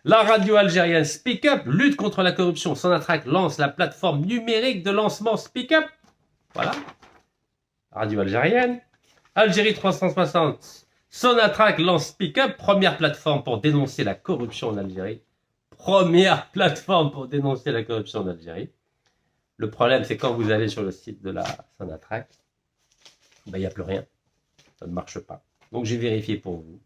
La radio algérienne Speak Up, lutte contre la corruption. Sonatrach lance la plateforme numérique de lancement Speak Up. Voilà. Radio algérienne. Algérie 360. Sonatrach lance Speak Up, première plateforme pour dénoncer la corruption en Algérie. Première plateforme pour dénoncer la corruption en Algérie. Le problème, c'est quand vous allez sur le site de la Sonatrach, il n'y a plus rien. Ça ne marche pas. Donc, j'ai vérifié pour vous.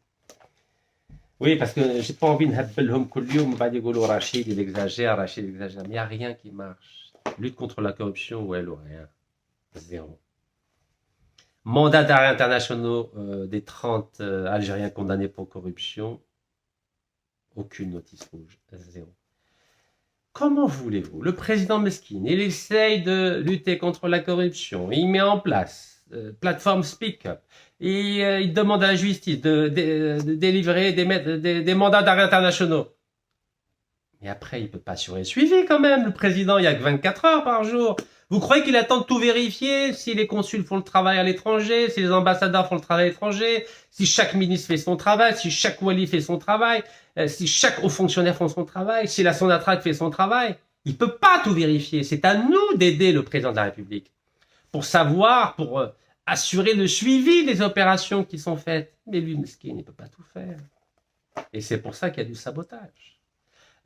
Oui, parce que j'ai pas envie de habbelhum kulyoum, Rachid, il exagère, mais il n'y a rien qui marche. Lutte contre la corruption, ou elle ou rien. Zéro. Mandat d'arrêt internationaux des 30 Algériens condamnés pour corruption. Aucune notice rouge. Zéro. Comment voulez-vous? Le président Mesquine, il essaye de lutter contre la corruption. Il met en place plateforme Speak Up. Il demande à la justice de délivrer des mandats d'arrêt internationaux. Mais après, il ne peut pas assurer le suivi quand même. Le président, il n'y a que 24 heures par jour. Vous croyez qu'il attend de tout vérifier? Si les consuls font le travail à l'étranger, si les ambassadeurs font le travail à l'étranger, si chaque ministre fait son travail, si chaque wali fait son travail, si chaque haut fonctionnaire fait son travail, si la Sonatrach fait son travail, il ne peut pas tout vérifier. C'est à nous d'aider le président de la République pour savoir, pour assurer le suivi des opérations qui sont faites. Mais lui, mesquin, il ne peut pas tout faire. Et c'est pour ça qu'il y a du sabotage.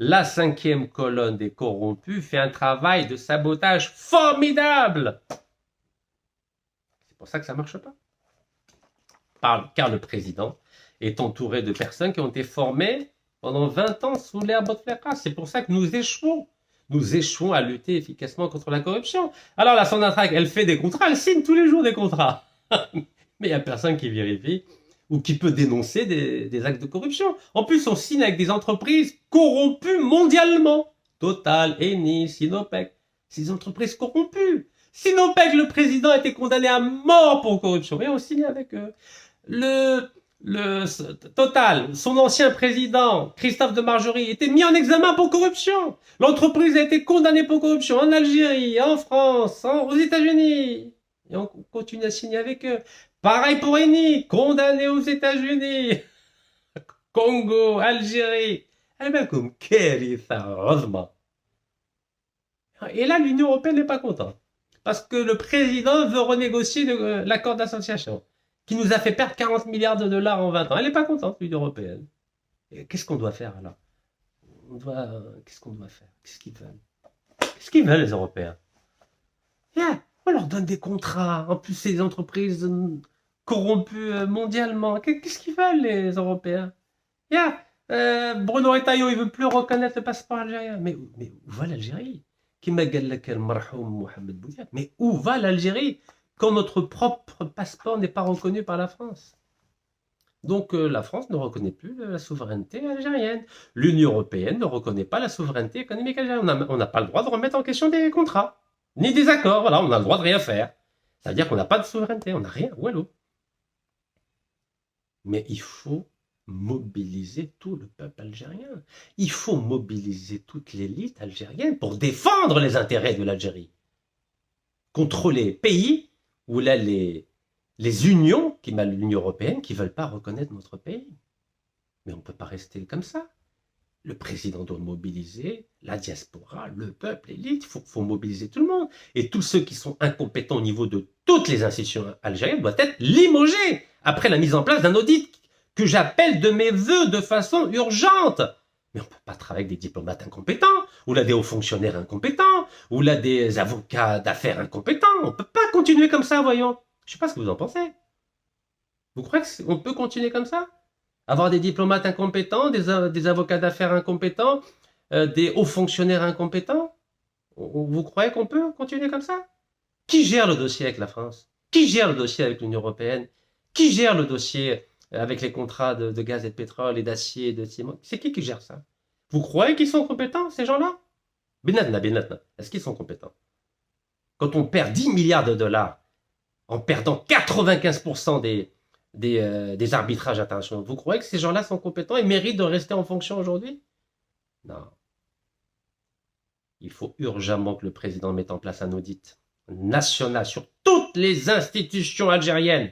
La 5e colonne des corrompus fait un travail de sabotage formidable. C'est pour ça que ça ne marche pas. Car le président est entouré de personnes qui ont été formées pendant 20 ans sous l'ère Bouteflika. C'est pour ça que nous échouons. Nous échouons à lutter efficacement contre la corruption. Alors la Sonatrach, elle fait des contrats, elle signe tous les jours des contrats. Mais il n'y a personne qui vérifie ou qui peut dénoncer des actes de corruption. En plus, on signe avec des entreprises corrompues mondialement. Total, Eni, Sinopec. C'est des entreprises corrompues. Sinopec, le président a été condamné à mort pour corruption. Et on signe avec eux. Total, son ancien président, Christophe de Margerie, était mis en examen pour corruption. L'entreprise a été condamnée pour corruption en Algérie, en France, aux États-Unis. Et on continue à signer avec eux. Pareil pour Eni, condamné aux États-Unis. Congo, Algérie. Eh bien, comme heureusement. Et là, l'Union européenne n'est pas contente. Parce que le président veut renégocier l'accord d'association, qui nous a fait perdre 40 milliards de dollars en 20 ans. Elle n'est pas contente, l'Union européenne. Qu'est-ce qu'on doit faire alors? Qu'est-ce qu'on doit faire? Qu'est-ce qu'ils veulent? Qu'est-ce qu'ils veulent, les Européens? On leur donne des contrats. En plus, c'est des entreprises corrompues mondialement. Qu'est-ce qu'ils veulent, les Européens? Bruno Retailleau, il ne veut plus reconnaître le passeport algérien. Mais où va l'Algérie? Mais où va l'Algérie quand notre propre passeport n'est pas reconnu par la France? Donc la France ne reconnaît plus la souveraineté algérienne. L'Union européenne ne reconnaît pas la souveraineté économique algérienne. On n'a pas le droit de remettre en question des contrats, ni des accords. Voilà, on a le droit de rien faire. C'est-à-dire qu'on n'a pas de souveraineté, on n'a rien. Wallo. Mais il faut mobiliser tout le peuple algérien. Il faut mobiliser toute l'élite algérienne pour défendre les intérêts de l'Algérie contre les pays où là les unions, l'Union européenne, qui ne veulent pas reconnaître notre pays. Mais on ne peut pas rester comme ça. Le président doit mobiliser la diaspora, le peuple, l'élite. Il faut mobiliser tout le monde. Et tous ceux qui sont incompétents au niveau de toutes les institutions algériennes doivent être limogés après la mise en place d'un audit que j'appelle de mes voeux de façon urgente. Mais on ne peut pas travailler avec des diplomates incompétents, ou là des hauts fonctionnaires incompétents, ou là des avocats d'affaires incompétents. On ne peut pas continuer comme ça, voyons. Je ne sais pas ce que vous en pensez. Vous croyez qu'on peut continuer comme ça? Avoir des diplomates incompétents, des avocats d'affaires incompétents, des hauts fonctionnaires incompétents? Vous croyez qu'on peut continuer comme ça? Qui gère le dossier avec la France? Qui gère le dossier avec l'Union européenne? Qui gère le dossier avec les contrats de gaz et de pétrole et d'acier et de ciment? C'est qui gère ça? Vous croyez qu'ils sont compétents, ces gens-là? Benatna, Benatna, est-ce qu'ils sont compétents? Quand on perd 10 milliards de dollars en perdant 95% des arbitrages internationaux, vous croyez que ces gens-là sont compétents et méritent de rester en fonction aujourd'hui? Non. Il faut urgemment que le président mette en place un audit national sur toutes les institutions algériennes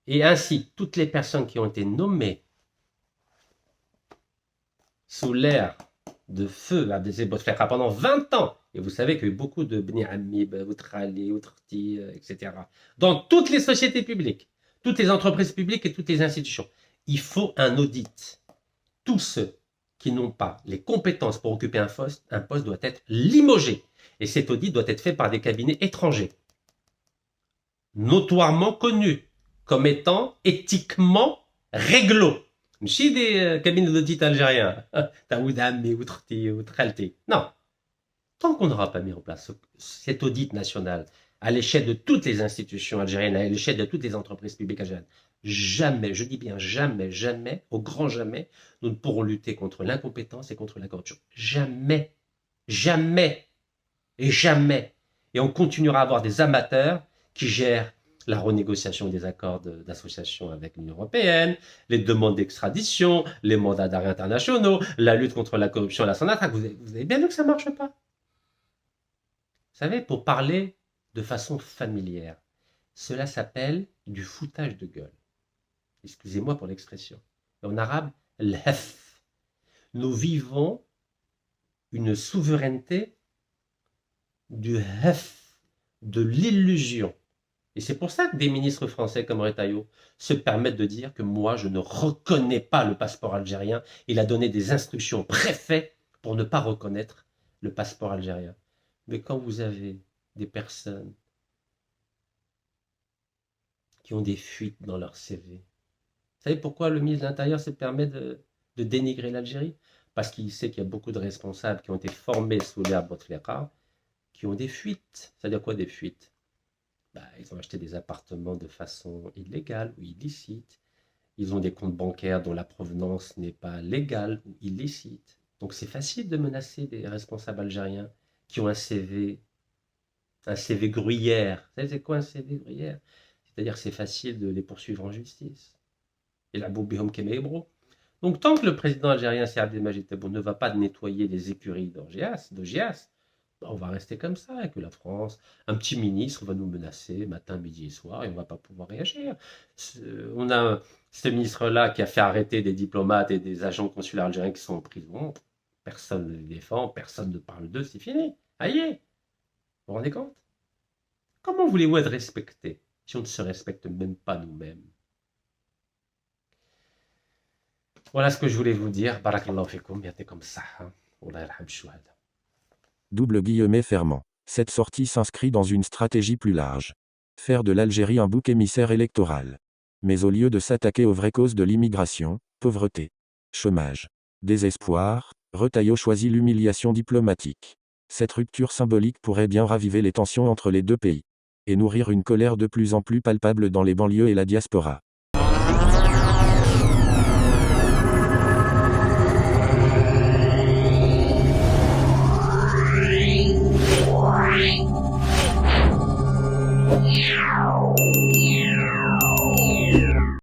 et ainsi toutes les personnes qui ont été nommées sous l'ère de feu Abdelaziz Bouteflika pendant 20 ans. Et vous savez qu'il y a eu beaucoup de Bni Ami, Outrali, Outrti, etc. Dans toutes les sociétés publiques, toutes les entreprises publiques et toutes les institutions. Il faut un audit. Tous ceux qui n'ont pas les compétences pour occuper un poste doit être limogé. Et cet audit doit être fait par des cabinets étrangers, notoirement connus comme étant éthiquement réglo. Pas des cabinets d'audit algériens. Non. Tant qu'on n'aura pas mis en place cet audit national à l'échelle de toutes les institutions algériennes, à l'échelle de toutes les entreprises publiques algériennes, jamais, je dis bien jamais, jamais, au grand jamais, nous ne pourrons lutter contre l'incompétence et contre la corruption. Jamais, jamais et jamais. Et on continuera à avoir des amateurs qui gèrent la renégociation des accords d'association avec l'Union européenne, les demandes d'extradition, les mandats d'arrêt internationaux, la lutte contre la corruption et la sans-attaque. Vous avez bien vu que ça ne marche pas. Vous savez, pour parler de façon familière, cela s'appelle du foutage de gueule. Excusez-moi pour l'expression. En arabe, l'hef. Nous vivons une souveraineté du hef, de l'illusion. Et c'est pour ça que des ministres français comme Retailleau se permettent de dire que moi, je ne reconnais pas le passeport algérien. Il a donné des instructions au préfet pour ne pas reconnaître le passeport algérien. Mais quand vous avez des personnes qui ont des fuites dans leur CV, vous savez pourquoi le ministre de l'Intérieur se permet de dénigrer l'Algérie? Parce qu'il sait qu'il y a beaucoup de responsables qui ont été formés sous l'ère Bouteflika, qui ont des fuites. C'est-à-dire quoi des fuites? Ils ont acheté des appartements de façon illégale ou illicite. Ils ont des comptes bancaires dont la provenance n'est pas légale ou illicite. Donc c'est facile de menacer des responsables algériens qui ont un CV gruyère. Vous savez c'est quoi un CV gruyère? C'est-à-dire que c'est facile de les poursuivre en justice. Et la boubihom kemeibro. Donc tant que le président algérien Seyed Abdelmajid Tebboune ne va pas nettoyer les écuries d'Ogias, on va rester comme ça, et que la France, un petit ministre va nous menacer matin, midi et soir, et on ne va pas pouvoir réagir. On a ce ministre-là qui a fait arrêter des diplomates et des agents consulaires algériens qui sont en prison. Personne ne les défend, personne ne parle d'eux, c'est fini. Aïe, vous vous rendez compte? Comment voulez-vous être respecté si on ne se respecte même pas nous-mêmes? Voilà ce que je voulais vous dire. Barakallahu fikoum, bien comme ça. Allah yarham shuhada. Double guillemets fermant. Cette sortie s'inscrit dans une stratégie plus large. Faire de l'Algérie un bouc émissaire électoral. Mais au lieu de s'attaquer aux vraies causes de l'immigration, pauvreté, chômage, désespoir, Retailleau choisit l'humiliation diplomatique. Cette rupture symbolique pourrait bien raviver les tensions entre les deux pays. Et nourrir une colère de plus en plus palpable dans les banlieues et la diaspora.